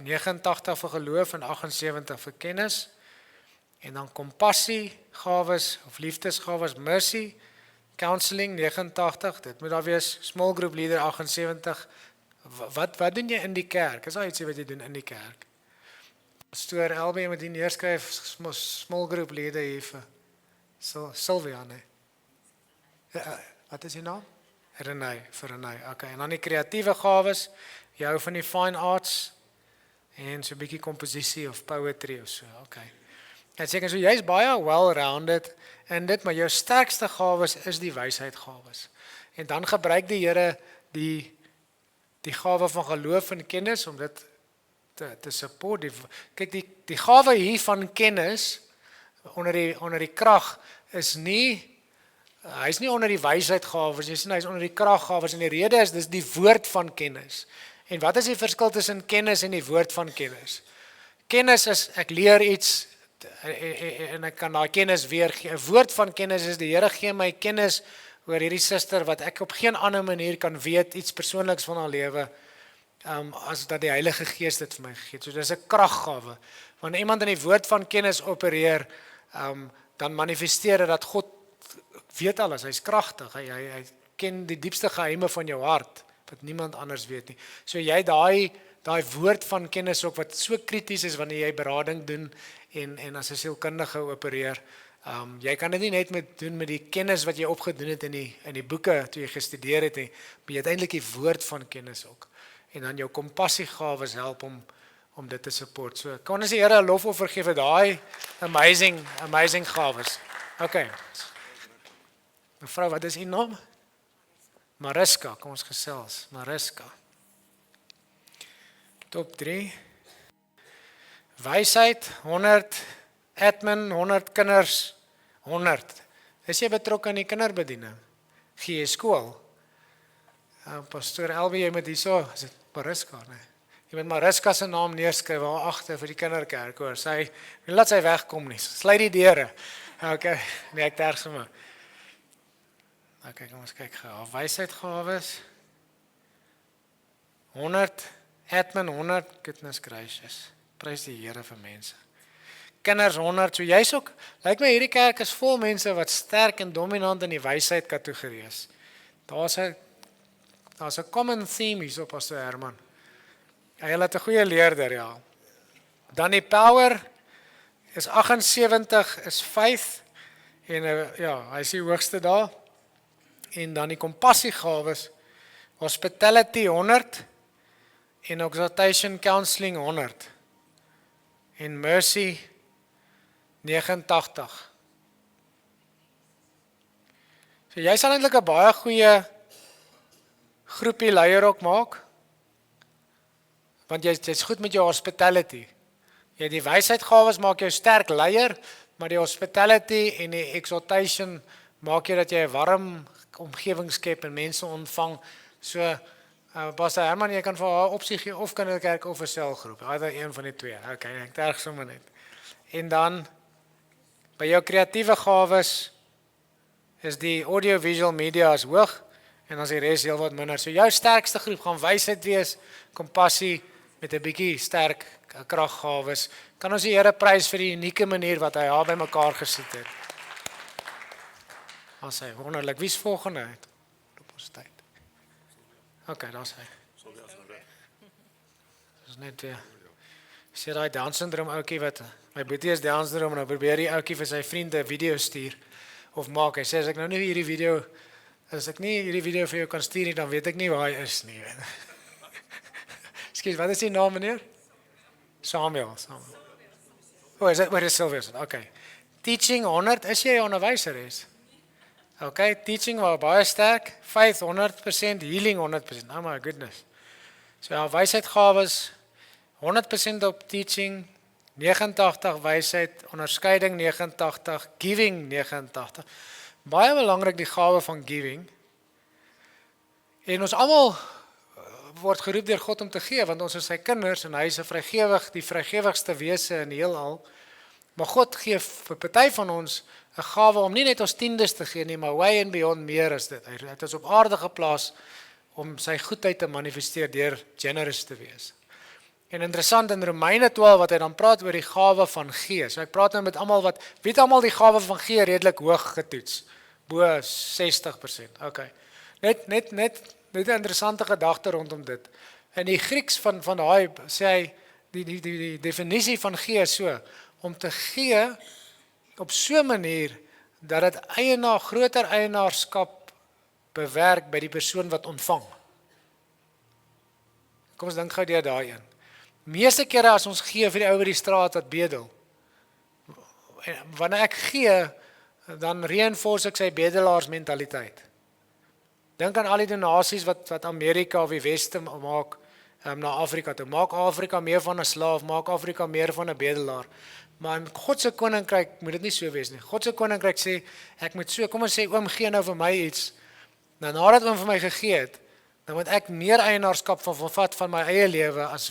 A: 89 vir geloof en 78 vir kennis. En dan kompassie gawes of liefdesgawes, mercy, counseling 89, dit moet daar wees, small group leader 78, Wat doen jy in die kerk? Is daar ietsie wat jy doen in die kerk? Pastoor Elbe met die neerskryf small group lede hier vir Sylvia, nee. Wat is die naam? Renay, vir Renay. Okay, en dan die kreatiewe gawes, jy hou van die fine arts en so 'n bietjie komposisie of poetry of so. Okay. En seker so jy's baie well-rounded in dit, maar jou sterkste gawes is die wysheidgawes. En dan gebruik die Here die gawe van geloof en kennis om dit te support. Kyk, die gawe hier van kennis onder die krag is nie, hy's nie onder die wysheidgawes, jy sien hy's onder die kraggawes en die rede is dis die woord van kennis. En wat is die verskil tussen kennis en die woord van kennis? Kennis is ek leer iets en ek kan daai kennis weer gee. 'n Woord van kennis is die Here gee my kennis oor hierdie suster wat ek op geen ander manier kan weet, iets persoonliks van haar lewe, as dat die Heilige Gees dit vir my gegee het. So dis 'n kraggawe. Wanneer iemand in die woord van kennis opereer, dan manifesteer dit dat God weet alles, hy's kragtig, hy ken die diepste geheime van jou hart, wat niemand anders weet nie. So jy daai woord van kennis ook, wat so krities is wanneer jy berading doen, en as 'n sielkundige opereer, jy kan dit nie net doen met die kennis wat jy opgedoen het in die boeke, toe jy gestudeer het, maar jy het eintlik die woord van kennis ook, en dan jou kompassiegawes help om dit te support. So, kan ons die Here 'n lofoffer gee vir daai amazing gawes. Okay. Mevrou, wat is u naam? Mariska, kom ons gesels. Mariska. Top 3. Wysheid 100, admin 100, kinders 100. Is jy betrokke in die kinderbediening? Gee jy skool? Pastoor Elbe, jy moet hierso, is dit Mariska, nee? Jy moet Mariska se naam neerskryf daar agter vir die kinderkerk, hoor. Laat sy wegkom nie. Sluit die deure. Okay, nee, ek terg sommer. Okay, kom ons kyk gou. Wysheidgawes 100, admin 100, goodness gracious. Prys die Here vir mense. Kinders 100, so jy's ook, lyk my hierdie kerk is vol mense wat sterk en dominant in die wysheid kategorie is. Daar's 'n common theme hierso, Pastor Herman. Hy het 'n goeie leerder, ja. Dan die power is 78, is faith, en ja, hy is die hoogste daar. En dan die kompassiegawes, hospitality 100, en exhortation counseling 100, en mercy 89. So jy sal eintlik 'n baie goeie groepie leier ook maak, want jy's goed met jou hospitality. Jy die wysheidgawes maak jou sterk leier, maar die hospitality en die exhortation maak jy dat jy 'n warm omgewing skep en mense ontvang. So, Pastor Herman, jy kan vir haar opsie gee, of kinderkerk of 'n selgroep, either een van die twee. Okay, ek terg sommer net. En dan, by jou kreatiewe gawes, is die audiovisual media is hoog, en as die res heel wat minder. So jou sterkste groep gaan wysheid wees, kompassie, met 'n bietjie sterk kraggawes. Kan ons die Here prys vir die unieke manier wat hy haar bymekaar gesit het. As hy wonderlik, wie's volgende uit op ons tyd? Okay, daar's hy. Dis net weer. Sê daai Down syndroom ouetjie wat my boetie is Down syndroom en nou probeer die ouetjie vir sy vriende 'n video stuur of maak. Hy sê as ek nou nie hierdie video vir jou kan stuur nie, dan weet ek nie waar hy is nie. Skus, wat is die naam, meneer? Samuel. Oh, is dit Sylvia? Okay. Teaching 100, is jy 'n onderwyseres? Okay, teaching was baie sterk, faith 100%, healing 100%. Oh my goodness. So ja, wysheidgawes 100% op teaching, 89 wysheid, onderskeiding 89, giving 89. Baie belangrik die gawe van giving. En ons almal word geroep deur God om te gee, want ons is sy kinders en hy is 'n vrygewig, die vrygewigste wese in die heelal. Maar God gee vir party van ons 'n gawe om nie net ons tiendes te gee nie, maar way and beyond meer as dit. Hy het ons op aarde geplaas om sy goedheid te manifesteer deur generous te wees. En interessant in Romeine 12 wat hy dan praat oor die gawe van gee. So ek praat nou met almal weet almal die gawe van gee redelik hoog getoets. Bo 60%. Okay. Net 'n interessante gedagte rondom dit. In die Grieks van daai sê hy die definisie van gee is so om te gee op so 'n manier dat dit groter eienaarskap bewerk by die persoon wat ontvang. Kom ons dink gou deur daai een. Meeste kere as ons gee vir die ou by die straat wat bedel, wanneer ek gee, dan reinforce ek sy bedelaarsmentaliteit. Dink aan al die donasies wat Amerika of die Weste maak na Afrika toe. Maak Afrika meer van 'n slaaf, maak Afrika meer van 'n bedelaar. Maar in God se koninkryk moet dit nie so wees nie. God se koninkryk sê ek moet so, kom ons sê oom gee nou vir my iets. Nou nadat oom vir my gegee het, dan moet ek meer eienaarskap van my eie lewe as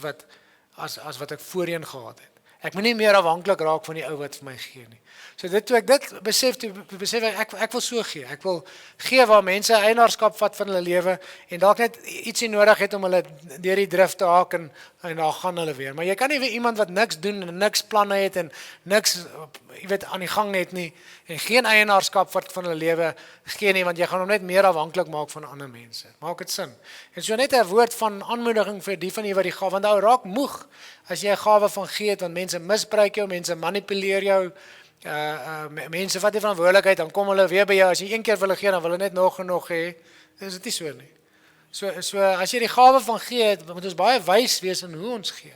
A: wat ek voorheen gehad het. Ek moet nie meer afhanklik raak van die ou wat vir my gee nie. So toe ek dit besef ek wil so gee. Ek wil gee waar mense eienaarskap vat van hulle lewe en dalk net ietsie nodig het om hulle deur die drif te haak en dan gaan hulle weer. Maar jy kan nie weer iemand wat niks doen en niks planne het en niks aan die gang het nie en geen eienaarskap vat van hulle lewe gee nie, want jy gaan hom net meer afhanklik maak van ander mense. Maak dit sin? En so net 'n woord van aanmoediging vir die van julle wat die gawe, want ou raak moeg as jy 'n gawe van gee het, want mense misbruik jou, mense manipuleer jou. Mense vat die verantwoordelikheid, dan kom hulle weer by jou, as jy een keer wil gee, dan wil hulle net nog en nog hê. Dis dit nie so nie. So as jy die gawe van gee het, moet ons baie wys wees in hoe ons gee.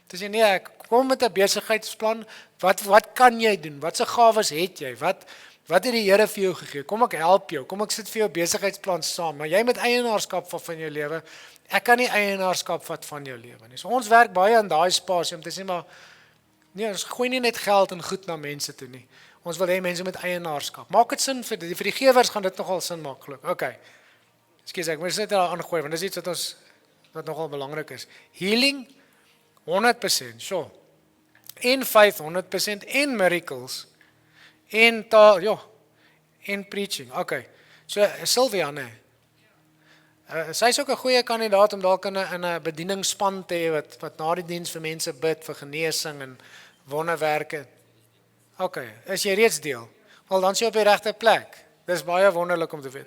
A: Dis nie ek kom met 'n besigheidsplan, wat kan jy doen? Watse gawes het jy? Wat het die Here vir jou gegee? Kom ek help jou, kom ek sit vir jou besigheidsplan saam, maar jy met eienaarskap van jou lewe. Ek kan nie eienaarskap vat van jou lewe nie. So ons werk baie aan daai spasie om te sê maar nee, ons gooi nie net geld en goed na mense toe nie. Ons wil hê mense met eienaarskap. Maak dit sin vir die gewers gaan dit nogal sin maak, glo ek. Okay. Ekskuus, ek moet net daar aangooi want dis iets wat nogal belangrik is. Healing 100%, sure. En faith 100% en miracles en taal, en preaching. Okay. So Sylvia, nee. Sy is ook 'n goeie kandidaat om dalk in 'n bedieningsspan te hê wat na die diens vir mense bid vir genesing en wonderwerke. Okay, is jy reeds deel? Wel dan is jy op die regte plek. Dis baie wonderlik om te weet.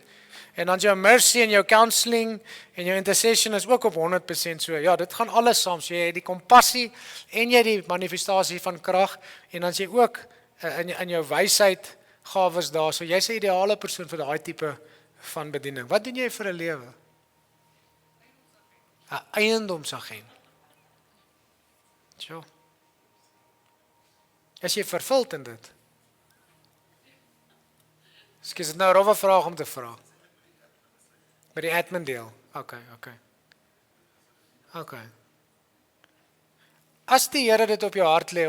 A: En dan jou mercy en jou counselling en jou intercession is ook op 100% so. Ja, dit gaan alles saam. So jy het die kompassie en jy die manifestasie van krag en dan is jy ook in jou wysheid gawes daar. So jy's 'n ideale persoon vir daai tipe van bediening. Wat doen jy vir 'n lewe? 'n Eiendomsagent. So. Is jy vervuld in dit? Skielik is dit nou 'n rowwe vraag om te vra. By die admin deel. Okay. As die Here dit op jou hart lê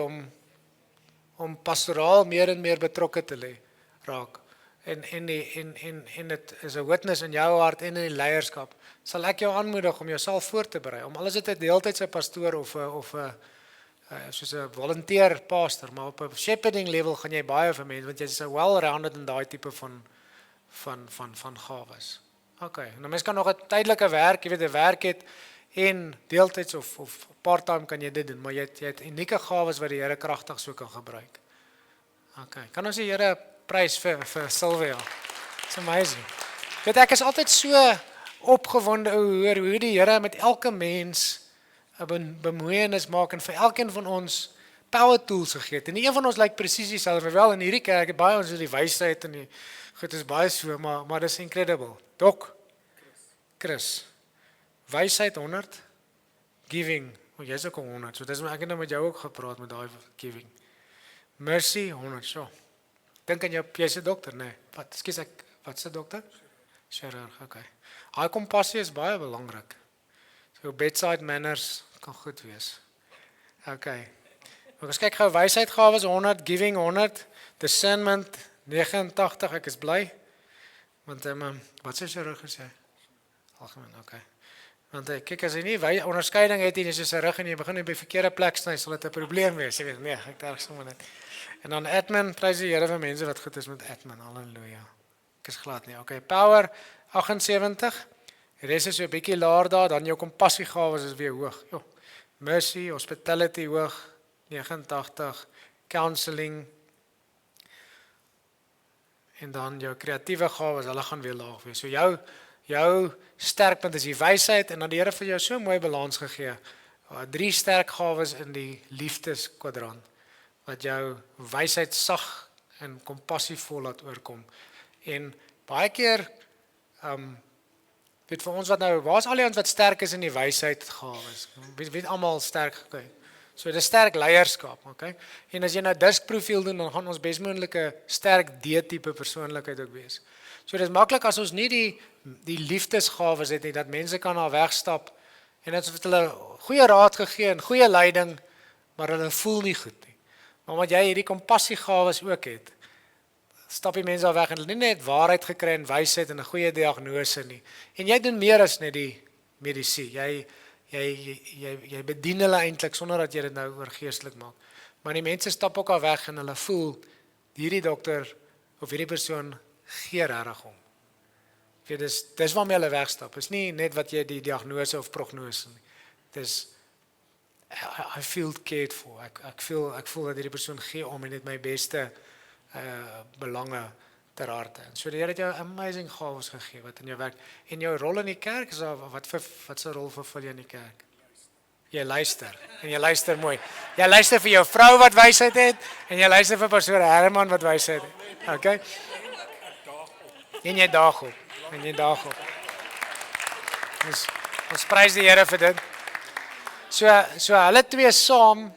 A: om pastoraal meer en meer betrokke te raak en dit is 'n witness in jou hart en in die leierskap, sal ek jou aanmoedig om jouself voor te berei. Om al is dit 'n deeltydse pastoor of soos 'n volunteer pastor, maar op 'n shepherding level gaan jy baie vir mense want jy's so well-rounded in daai tipe van gawes. Okay, en 'n mens kan nog 'n tydelike werk, jy weet 'n werk het en deeltyds of part-time kan jy dit doen, maar jy het unieke gawes wat die Here kragtig so kan gebruik. Okay, kan ons die Here prys vir Sylvia. It's amazing. Weet ek is altyd so opgewonde oor hoe die Here met elke mens 'n bemoeienis maak en vir elkeen van ons power tools gegee het. En nie een van ons lyk presies dieselfde, wel in hierdie kerk het baie ons die wysheid en die goed is baie so, maar dis incredible. Dok Chris. Wysheid 100, giving, jy's ook 100. So dis ek het nou met jou ook gepraat met daai giving. Mercy 100, so. Dink aan jy's 'n dokter, nee. Wat's 'n dokter? Chirurg, okay. Daai kompassie is baie belangrik. So bedside manners kan goed wees. Okay. Ons kyk gou wysheidgawes 100, giving 100, discernment 89, ek is bly. Want wat sê chirurg gesê? Algemeen, okay. Want kyk as jy nie onderskeiding het nie, soos 'n rug en jy begin op die verkeerde plek sny, sal dit 'n probleem wees. Jy weet, nee, ek dink sommer net. En dan admin, prys die Here vir mense wat goed is met admin. Halleluja. Ek is glad nie. Okay, power 78. Die res is so 'n bietjie laer daar, dan jou kompassiegawes is weer hoog. Jo. Mercy, hospitality hoog 89, counselling. En dan jou kreatiewe gawes, hulle gaan weer laag wees. So jou sterkpunt is die wysheid en dan die Here vir jou so mooi balans gegee. 3 sterk gawes in die liefdeskwadrant wat jou wysheid sag en kompassievol laat oorkom. En baie keer weet vir ons wat nou, waar is al die ons wat sterk is in die wysheid gawes? Weet almal sterk gekry. So dis sterk leierskap, okay? En as jy nou disk profiel doen, dan gaan ons besmoontlike sterk D-tipe persoonlikheid ook wees. So dis maklik as ons nie die liefdesgawes het nie, dat mense kan daar wegstap en dit het hulle goeie raad gegee en goeie leiding, maar hulle voel nie goed nie. Maar omdat jy hierdie kompassiegawes ook het, stap die mense daar weg en hulle nie net waarheid gekry en wysheid en 'n goeie diagnose nie. En jy doen meer as net die medisyne. Jy bedien hulle eintlik sonder dat jy dit nou oorgeestelik maak. Maar die mense stap ook al weg en hulle voel hierdie dokter of hierdie persoon gee regtig om. Dis waarmee hulle wegstap. Is nie net wat jy die diagnose of prognose nie. Dis I feel cared for. Ek voel dat hierdie persoon gee om en dit my beste belange ter harte. So die Here het jou amazing gawes gegee wat in jou werk. En jou rol in die kerk is wat se rol vervul jy in die kerk? Jy luister. En jy luister mooi. Jy luister vir jou vrou wat wysheid het en jy luister vir pastoor Herman wat wysheid het. Okay? En jy daag op. Ons prys die Here vir dit. So hulle twee saam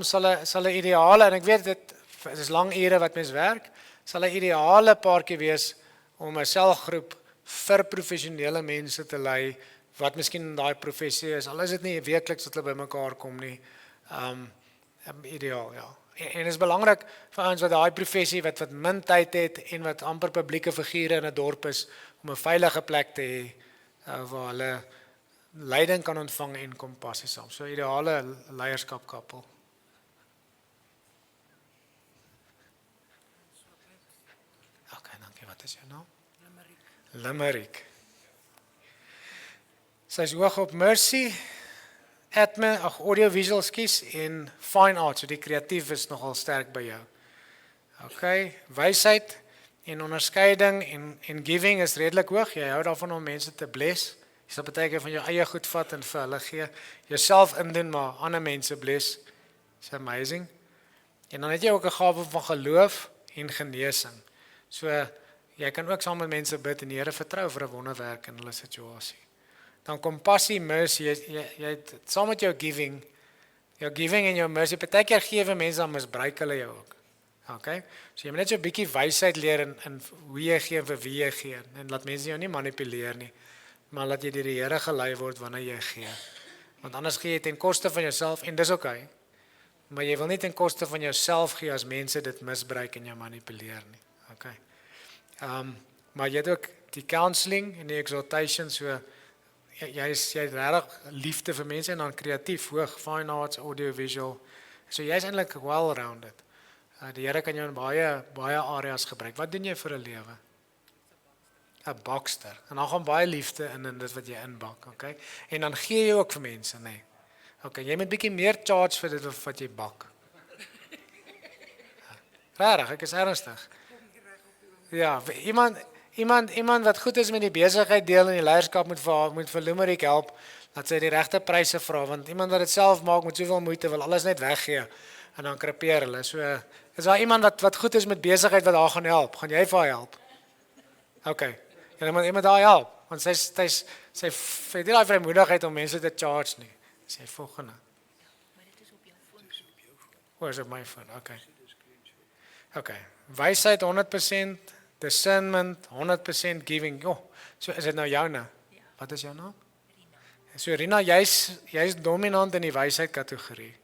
A: sal 'n ideale en ek weet dit is lang ure wat mens werk, sal 'n ideale paartjie wees om 'n selgroep vir professionele mense te lei wat miskien in daai professie is. Al is dit nie weekliks dat hulle bymekaar kom nie. Ideaal, ja. En is belangrik vir ons wat daai professie wat min tyd het en wat amper publieke figure in 'n dorp is om 'n veilige plek te hê waar hulle leiding kan ontvang en kompassie saam. So ideale leierskapkoppel. Okay, dankie. Wat is jou naam? Limerick. Sy is hoog op Mercy, audiovisual skies en fine art, so die kreatief is nogal sterk by jou. Okay, wysheid en onderskeiding en giving is redelik hoog. Jy hou daarvan om mense te bless. Jy sal baie keer van jou eie goed vat en vir hulle gee. Jouself indoen maar ander mense bless. It's amazing. En dan het jy ook 'n gawe van geloof en genesing. So jy kan ook saam met mense bid en die Here vertrou vir 'n wonderwerk in hulle situasie. Dan kompassie, mercy, jy saam met jou giving en jou mercy, baie keer gee vir mense dan misbruik hulle jou ook. Okay? So jy moet net so 'n bietjie wysheid leer in hoe jy gee en vir wie jy gee en laat mense jou nie manipuleer nie, maar laat jy deur die Here gelei word wanneer jy gee. Want anders gee jy ten koste van jouself en dis okay. Maar jy wil nie ten koste van jouself gee as mense dit misbruik en jou manipuleer nie. Okay. Maar jy het ook die counselling en die exhortation, so jy het regtig liefde vir mense en dan kreatief, hoog, fine arts, audiovisual. So jy is eintlik well-rounded. Die Here kan jou in baie areas gebruik. Wat doen jy vir 'n lewe? 'n Bakster. En dan gaan baie liefde in dit wat jy inbak, okay? En dan gee jy ook vir mense, nee. Okay, jy moet bietjie meer charge vir dit wat jy bak. Regtig, ek is ernstig. Ja, iemand wat goed is met die besigheid deel en die leierskap moet vir Limerick help, dat sy die regte pryse vra, want iemand wat dit self maak met soveel moeite wil alles net weggee en dan krepeer hulle. So is daar iemand wat goed is met besigheid wat haar gaan help? Gaan jy vir haar help? Okay. Jy moet haar help, want sy het nie daai vrymoedigheid om mense te charge nie. Sê volgende.
B: Maar dit is op jou foon.
A: Waar is op my foon? Okay. Wysheid 100%, discernment 100%, giving. So is dit nou joune?
B: Ja.
A: Wat is jou naam?
B: Rina.
A: So Rina, jy's dominant in die wysheid kategorie.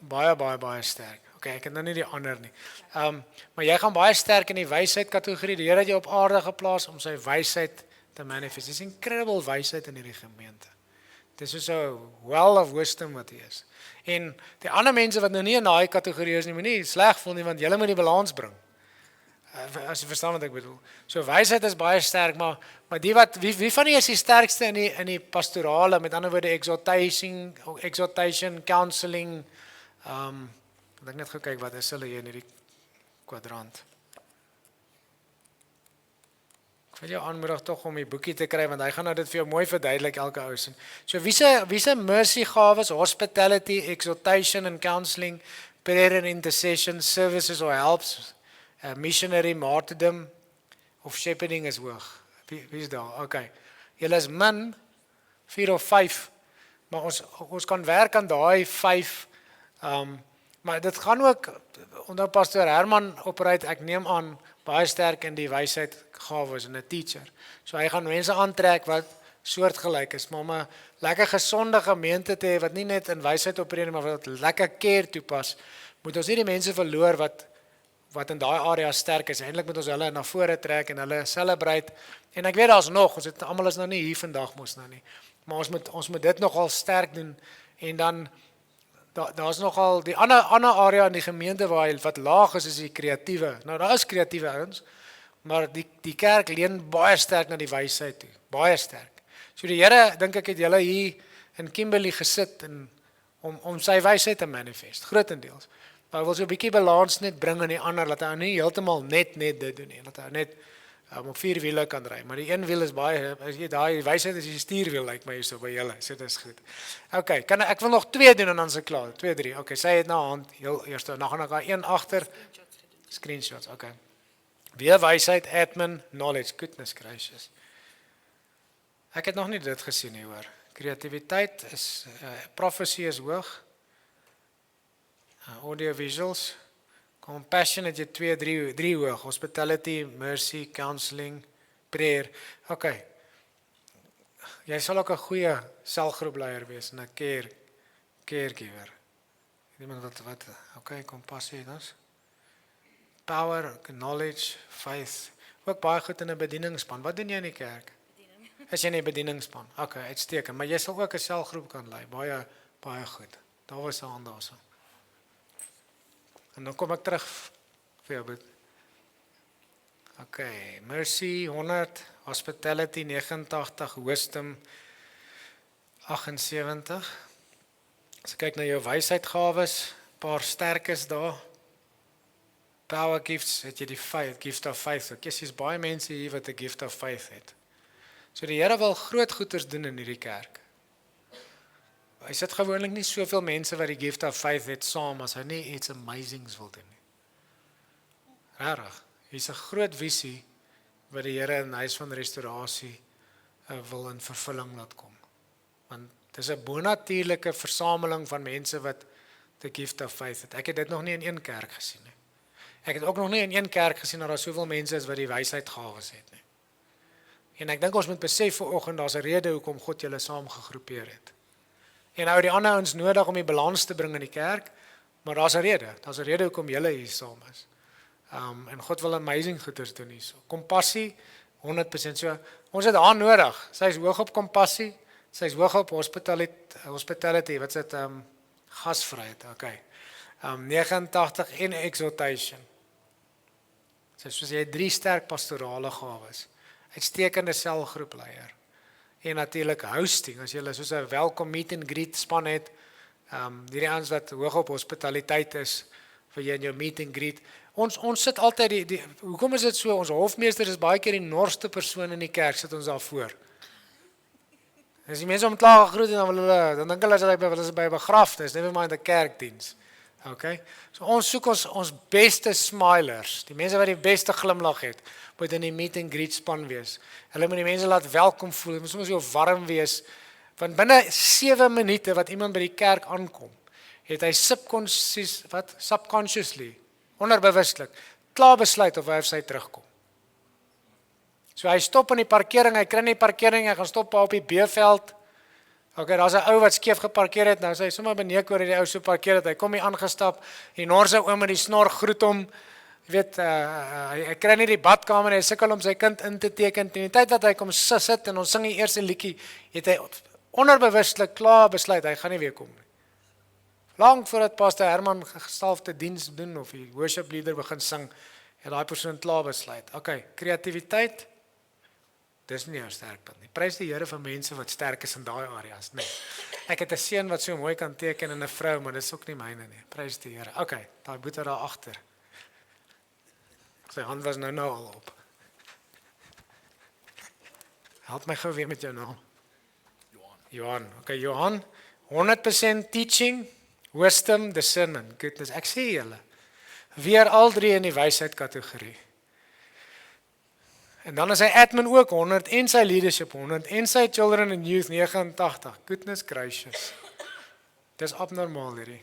A: Baie sterk. Okay, ek het nou nie die ander nie. Maar jy gaan baie sterk in die wysheid kategorie. Die Here het jou op aarde geplaas om sy wysheid te manifest. Dis incredible wysheid in hierdie gemeente. Dis so 'n well of wisdom wat hier is. En die ander mense wat nou nie in daai kategorie is nie, moenie sleg voel nie, want julle moet die balans bring. As jy verstaan wat ek bedoel. So wysheid is baie sterk, maar wie van julle is die sterkste in die pastorale, met ander woorde exhortation, counselling, ek net gou kyk wat is hulle hier in hierdie kwadrant. Ek Ek wil jou aanmoedig tog om die boekie te kry want hy gaan nou dit vir jou mooi verduidelik elke ou sin. So wie se mercy gawes, hospitality, exhortation and counseling, prayer and intercession, services or helps, missionary, martyrdom of shepherding is hoog. Wie is daar? Okay. Julle is min 4 of 5, maar ons kan werk aan daai 5. Maar dit gaan ook onder pastoor Herman operate, ek neem aan baie sterk in die wysheid gawes en 'n teacher. So hy gaan mense aantrek wat soortgelyk is, maar om 'n lekker gesonde gemeente te hê wat nie net in wysheid opereer maar wat lekker care toepas, moet ons nie die mense verloor wat in daai area sterk is. Eintlik moet ons hulle na vore trek en hulle celebrate. En ek weet daar's nog, ons het almal is nou nie hier vandag mos nou nie. Maar ons moet dit nogal sterk doen en dan daar's nogal die ander area in die gemeente wat laag is die kreatiewe. Nou daar is kreatiewe ouens, maar die kerk leun baie sterk na die wysheid toe, baie sterk. So die Here dink ek het julle hier in Kimberley gesit om sy wysheid te manifest, grootendeels. Maar hy wil so 'n bietjie balans net bring in die ander, dat hy nie heeltemal net dit doen nie, dat hy net op 4 wiele kan ry. Maar die een wiel is baie, as jy daai wysheid is die stuurwiel lyk my hierso by julle. So dit is goed. Okay, ek wil nog 2 doen en dan se klaar. 2, 3. Okay, sy het nou hand heel eers dan gaan ek daar een agter screenshots. Okay. Weer wysheid, admin, knowledge, goodness gracious. Ek het nog nie dit gesien nie hoor. Kreatiwiteit is prophecy is hoog. Audio visuals. Compassion het jy 2, 3 hoog. Hospitality, mercy, counseling, prayer. Okay. Jy sal ook 'n goeie selgroepleier wees en 'n caregiver. Iemand wat okay, compassie dus. Power, knowledge, faith. Ook baie goed in 'n bedieningsspan. Wat doen jy in die kerk? Bediening. As jy in 'n bedieningsspan. Okay, uitstekend, maar jy sal ook 'n selgroep kan lei. Baie goed. Daar was 'n hand daarso. En dan kom ek terug vir jou. Okay, mercy 100, hospitality 89, wisdom 78. As ek kyk na jou wysheidgawes, paar sterkes daar. Power gifts, het jy die faith, gift of faith. Ek sien baie mense hier wat 'n gift of faith het. So die Here wil groot goeders doen in hierdie kerk. Hy sit gewoonlik nie soveel mense wat die gift of faith het saam as hy nie iets amazings wil doen nie. Rarig. Hier's 'n groot visie wat die Here in huis van restaurasie wil in vervulling laat kom. Want dis 'n bonatuurlike versameling van mense wat the gift of faith het. Ek het dit nog nie in een kerk gesien nie. Ek het ook nog nie in een kerk gesien dat daar soveel mense is wat die wysheidgawes het nie. En ek dink ons moet besef vanoggend daar's 'n rede hoekom God julle saam gegroepeer het. En nou die ander ouens nodig om die balans te bring in die kerk, maar daar's 'n rede. Daar's 'n rede hoekom julle hier saam is. En God wil amazing goeders doen hierso. Kompassie 100% so. Ons het haar nodig. Sy is hoog op kompassie, sy is hoog op hospitality, wat is dit gasvryheid. Okay. 89 en exhortation. Soos jy 3 sterk pastorale gawes. Uitstekende selgroepleier. En natuurlik hosting, as jy soos 'n welcome meet and greet span het, hierdie ouens wat hoog op hospitaliteit is vir jy in jou meet and greet. Ons sit altyd hoekom is dit so? Ons hofmeester is baie keer die norste persoon in die kerk, sit ons daar voor. As die mense klaar gegroet en dan dink hulle as hy by 'n begrafnis, never mind 'n kerkdiens. Okay? So ons soek ons beste smilers, die mense wat die beste glimlag het, moet in die meet and greet span wees. Hulle moet die mense laat welkom voel, hulle moet soms so warm wees, want binne 7 minute wat iemand by die kerk aankom, het hy subconsciously, onderbewustelik, klaar besluit of hy of sy terugkom. So hy stop in die parkering, hy kry nie parkering, hy gaan stop op die B-veld. Okay, daar's 'n ou wat skeef geparkeer het, nou sê hy sommer beneek oor die ou so parkeer het, hy kom hier aangestap, die norse oom met die snor groet hom, jy weet, hy kry nie die badkamer, hy sukkel om sy kind in te teken, teen die tyd wat hy kom sit en ons sing die eerste liedjie, het hy onderbewustelik klaar besluit, hy gaan nie weer kom nie. Lang voordat Pastor Herman gestalfde diens doen, of die worship leader begin sing, het daai persoon klaar besluit. Okay, kreatiwiteit, dis nie jou sterkpunt nie. Prys die Here vir mense wat sterk is in daai areas, nee. Ek het 'n seun wat so mooi kan teken en 'n vrou, maar dis ook nie myne nie. Prys die Here. Okay, daai boetie daar agter. Sy hand was nou al op. Help my gou weer met jou naam. Johan. Okay, Johan. 100% teaching, wisdom, discernment. Goodness, ek sê julle. Weer al drie in die wysheid kategorie. En dan is hy admin ook 100 en sy leadership 100 en sy children and youth 89. Goodness gracious. Dis abnormaal hierdie.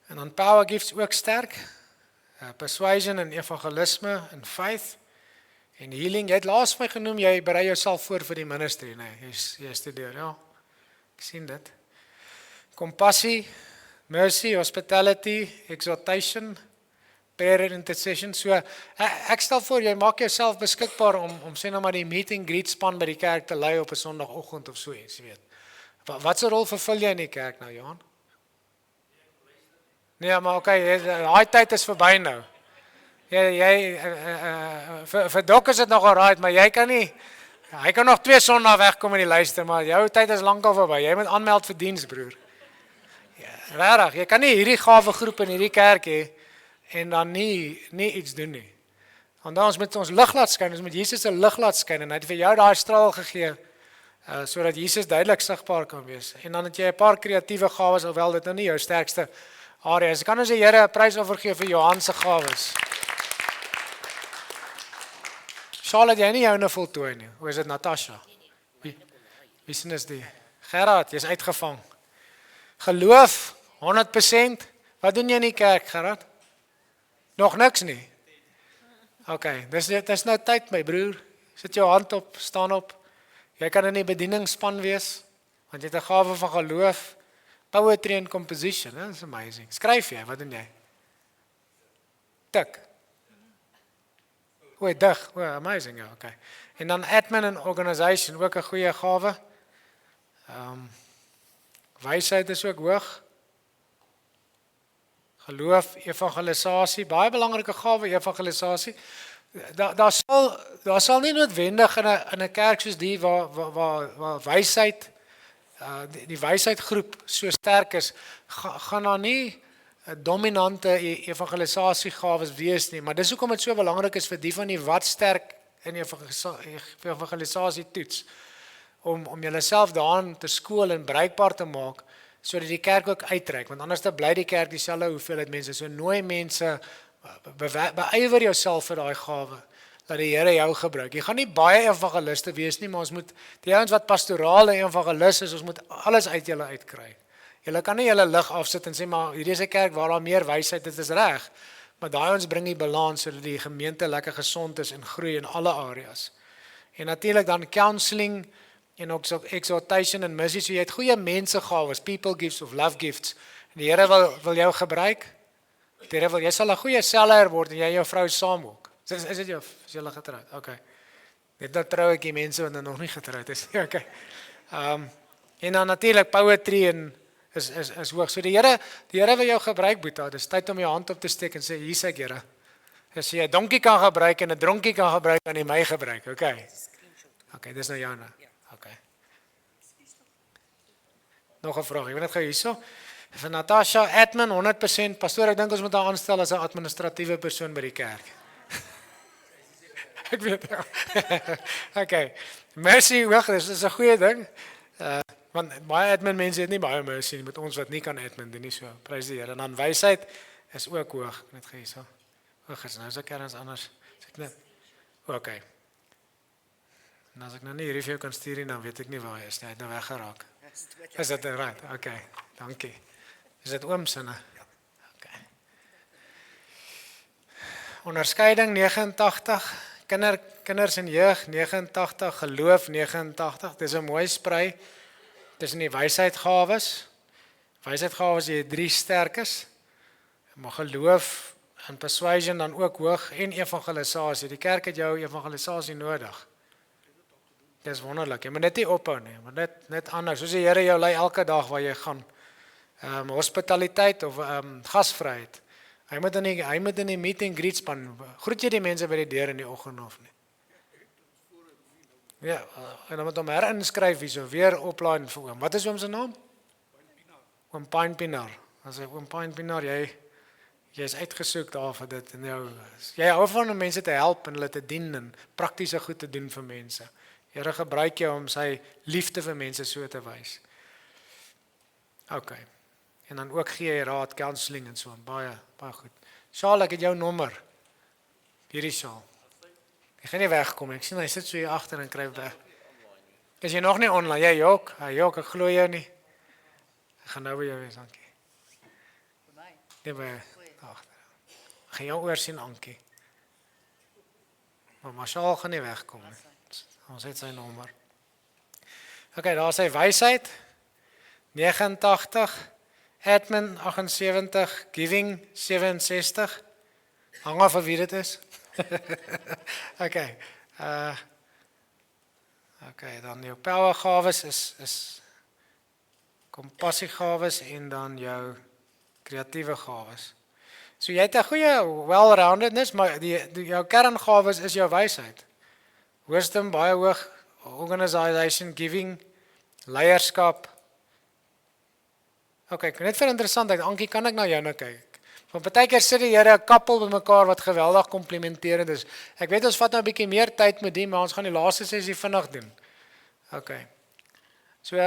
A: En dan power gifts ook sterk. Persuasion en evangelisme en faith en healing. Jy het laas my genoem, jy berei jouself voor vir die ministry, nee, jy studeer, ja. Ek sien dit. Compassie, mercy, hospitality, exhortation, prayer and intercession. So ek stel voor jy maak jouself beskikbaar om sê nou maar die meet and greet span by die kerk te lei op 'n Sondagoggend of so iets, weet. Wat 'n rol vervul jy in die kerk nou, Johan? Nee, maar okay, daai tyd is verby nou. Jy vir Dok is dit nog alright, maar jy kan nie. Hy kan nog 2 Sondae wegkom en die luister, maar jou tyd is lankal verby. Jy moet aanmeld vir diens, broer. Ja, regtig, jy kan nie hierdie gawe groep in hierdie kerk hê en dan nie iets doen nie. Want ons moet ons lig laat skyn, ons moet Jesus se lig laat skyn en hy het vir jou daai straal gegee sodat Jesus duidelik sigbaar kan wees. En dan het jy 'n paar kreatiewe gawes, alhoewel dit nou nie jou sterkste area is. Kan ons die Here 'n prysoffer gee vir Johan se gawes? Charlotte, jy nie joune voltooi nie. Hoe is dit, Natasha? Wie sien is die? Gerard, jy's uitgevang. Geloof, 100%. Wat doen jy in die kerk, Gerard? Nog niks nie? Okay, dis nou tyd, my broer. Sit jou hand op, staan op. Jy kan in die bedieningsspan wees, want jy het 'n gawe van geloof, poetry and composition, that's amazing. Skryf jy, wat doen jy? Tik. Dig, amazing, ja, okay. En dan admin en organisation, ook 'n goeie gawe. Wysheid is ook hoog. Geloof, evangelisasie, baie belangrike gawe, evangelisasie. Daar sal nie noodwendig in 'n kerk soos die waar wysheid, die wysheidgroep so sterk is, gaan daar nie 'n dominante evangelisasiegawes wees nie, maar dis hoekom dit so belangrik is vir die van die wat sterk in evangelisasie toets, om julleself daarin te skool en bruikbaar te maak, sodat die kerk ook uitreik, want anders dan bly die kerk dieselfde hoeveelheid mense, so nooi mense, beywer jouself vir daai gawe, dat die Here jou gebruik. Jy gaan nie baie evangeliste wees nie, maar ons moet, die ouens wat pastorale evangeliste is, ons moet alles uit julle uitkry. Julle kan nie julle lig afsit en sê, maar hierdie is 'n kerk waar daar meer wysheid, dit is reg, maar daai ons bring die balans, sodat die gemeente lekker gesond is en groei in alle areas. En natuurlik dan counseling, en ook exhortation en mercy, so jy het goeie mensegawes, people gifts of love gifts, en die Here wil jou gebruik, die Here wil, jy sal 'n goeie seller word, en jy en jou vrou saam ook. Is dit jou, is julle getroud? Okay. Net nou trou ek die mense wat nog nie getroud is. Okay. En dan natuurlik poetry en is hoog. So die Here wil jou gebruik, Boeta. Dis tyd om jou hand op te steek en sê, hier sê ek, Here. As jy 'n donkie kan gebruik en 'n dronkie kan gebruik, kan jy my gebruik. Okay. Okay, dis nou joune. Okay. Nog 'n vraag. Jy weet net gou hierso. Vir Natasha, admin 100%, pastoor, ek dink ons moet haar aanstel as 'n administratiewe persoon by die kerk. Ek weet. Okay. Mercy, hoog, dis 'n goeie ding. Want baie admin mense het nie baie mercy met ons wat nie kan admin doen nie, so prys die Here. En dan wysheid is ook hoog, net gee hierso. Hoog is nou so kerns anders. Ek net. Okay. En as ek nou nie hierdie vir jou kan stuur nie, dan weet ek nie waar hy is nie. Hy het nou weggeraak. Is dit right? Okay. Dankie. Is dit oom se? Ja. Okay. Onderskeiding 89, kinders en jeug 89, geloof 89. Dis 'n mooi sprei. Tussen die wysheidgawes. Wysheidgawes jy 3 sterkes. Maar geloof en persuasion dan ook hoog en evangelisasie. Die kerk het jou evangelisasie nodig. Dis wonderlik. Jy moet net nie ophou nie, maar net anders. Soos die Here jou lei elke dag waar jy gaan. Hospitaliteit of gasvryheid. Hy moet in die meet and greet span. Groet jy die mense by die deur in die oggend of nie? Ja, en dan moet hom herinskryf hierso, weer oplaai vir oom. Wat is oom se naam? Oom Pine Pinar. As hy oom Pine Pinar, Jy is uitgesoek daar vir dit en jy hou van om mense te help en hulle te dien en praktiese goed te doen vir mense. Here gebruik jou om sy liefde vir mense so te wys. OK. En dan ook gee jy raad, counselling en so, baie goed. Sjaal, ek het jou nommer. Hierdie Sjaal. Ek gaan nie wegkom, ek sien hy sit so hier agter en kryp weg. Is jy nog nie online? Jy jok, ek glo jou nie. Ek gaan nou by jou wees, dankie. Nee, by agter. Ek gaan jou oor sien, Ankie. Maar Sjaal gaan nie wegkom nie. Ons het sy nommer. OK, daar is sy wysheid. 89, admin 78, giving 67. Hang af wie dit is. OK. OK, dan jou power gawes is kompassie gawes en dan jou kreatiewe gawes. So jy het 'n goeie well-roundedness, maar jou kerngawes is jou wysheid. Wisdom baie hoog, organisation, giving, leierskap. OK, net vir interessantheid, Ankie, kan ek na jou nou kyk? Want partykeer sit die Here 'n koppel bymekaar wat geweldig komplimenterend is. Ek weet ons vat nou 'n bietjie meer tyd met die, maar ons gaan die laaste sessie vinnig doen. OK. So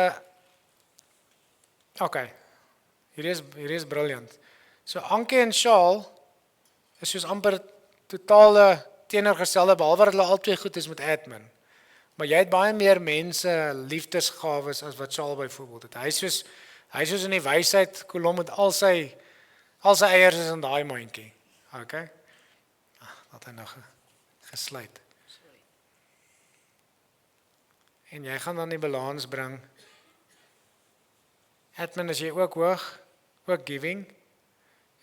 A: OK. Hier is briljant. So Ankie en Sjaal is soos amper totale teenoorgestelde behalwe dat hulle albei goed is met admin. Maar jy het baie meer mense liefdesgawes as wat Sjaal byvoorbeeld het. Hy is soos in die wysheid kolom met al sy eiers is in daai mandjie. OK. Dat hy nog gesluit. En jy gaan dan die balans bring. Admin is jy ook hoog, ook giving.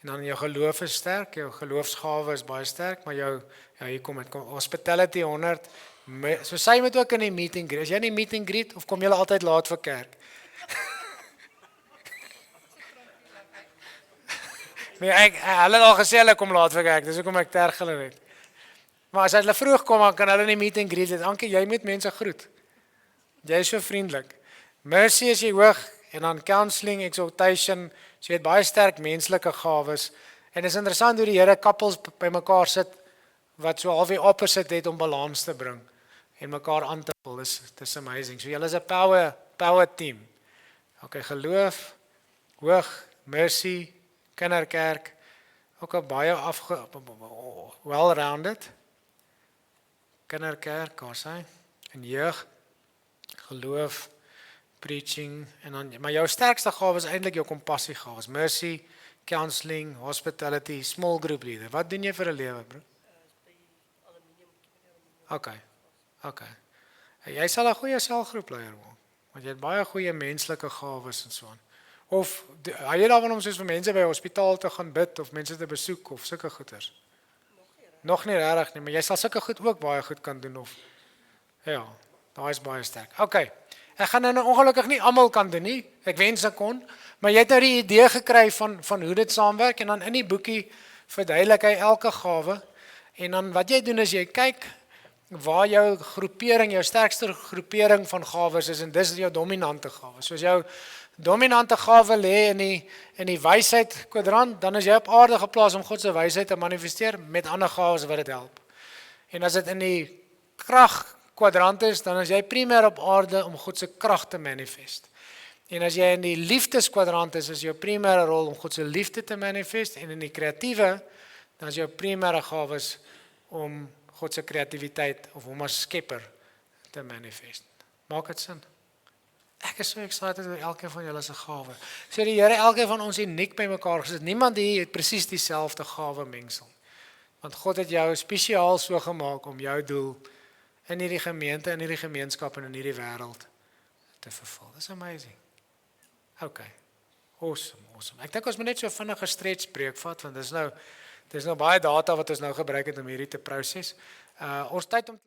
A: En dan jou geloof is sterk, jou geloofsgawe is baie sterk, maar hier kom dit, hospitality 100. So sy moet ook in die meet and greet. Is jy in die meet and greet of kom jy altyd laat vir kerk? Nee, hulle het al gesê hulle kom laat vir kerk, dis hoekom ek terg hulle net. Maar as hulle vroeg kom, dan kan hulle in die meet and greet. Ankie, jy moet mense groet. Jy is so vriendelik. Mercy is jy hoog en dan counselling, exhortation, so jy het baie sterk menslike gawes. En dit is interessant hoe die Here koppels bymekaar sit wat so halfway opposite het om balans te bring en mekaar aan te vul. Dis amazing. So julle is 'n power team. OK, geloof, hoog, mercy, kinderkerk, ook 'n baie well-rounded kinderkerk, daar sê, en jeug, geloof, preaching, en dan, maar jou sterkste gawe is eintlik jou kompassie gawes, mercy, counselling, hospitality, small group leader. Wat doen jy vir 'n lewe, bro? OK. Jy sal 'n goeie selgroepleier word, want jy het baie goeie menslike gawes en so aan. Of hou jy daarvan om soos vir mense by 'n hospitaal te gaan bid of mense te besoek of sulke goeters? Nog nie regtig nie, maar jy sal sulke goed ook baie goed kan doen of ja, daai is baie sterk. OK. Ek gaan nou ongelukkig nie almal kan doen nie. Ek wens ek kon, maar jy het nou die idee gekry van hoe dit saamwerk en dan in die boekie verduidelik hy elke gawe en dan wat jy doen is jy kyk waar jou groepering, jou sterkste groepering van gawes is en dis jou dominante gawe. Soos jou dominante gawe lê in die wysheid kwadrant, dan is jy op aarde geplaas om God se wysheid te manifesteer met ander gawes wat dit help. En as dit in die krag kwadrant is, dan is jy primêr op aarde om God se krag te manifest. En as jy in die liefdeskwadrant is jou primêre rol om God se liefde te manifest en in die kreatiewe, dan is jou primêre gawes om God se kreatiwiteit of hom as skepper te manifest. Maak dit sin? Ek is so excited oor elkeen van julle se gawe. Sê die Here elkeen van ons uniek by mekaar gesit. Niemand hier het presies dieselfde gawe mengsel. Want God het jou spesiaal so gemaak om jou doel in hierdie gemeente, in hierdie gemeenskap en in hierdie wêreld te vervul. Dis amazing. OK. Awesome. Ek dink ons moet net so vinnig 'n stretch breek vat want dis nou baie data wat ons nou gebruik het om hierdie te proses. Ons tyd om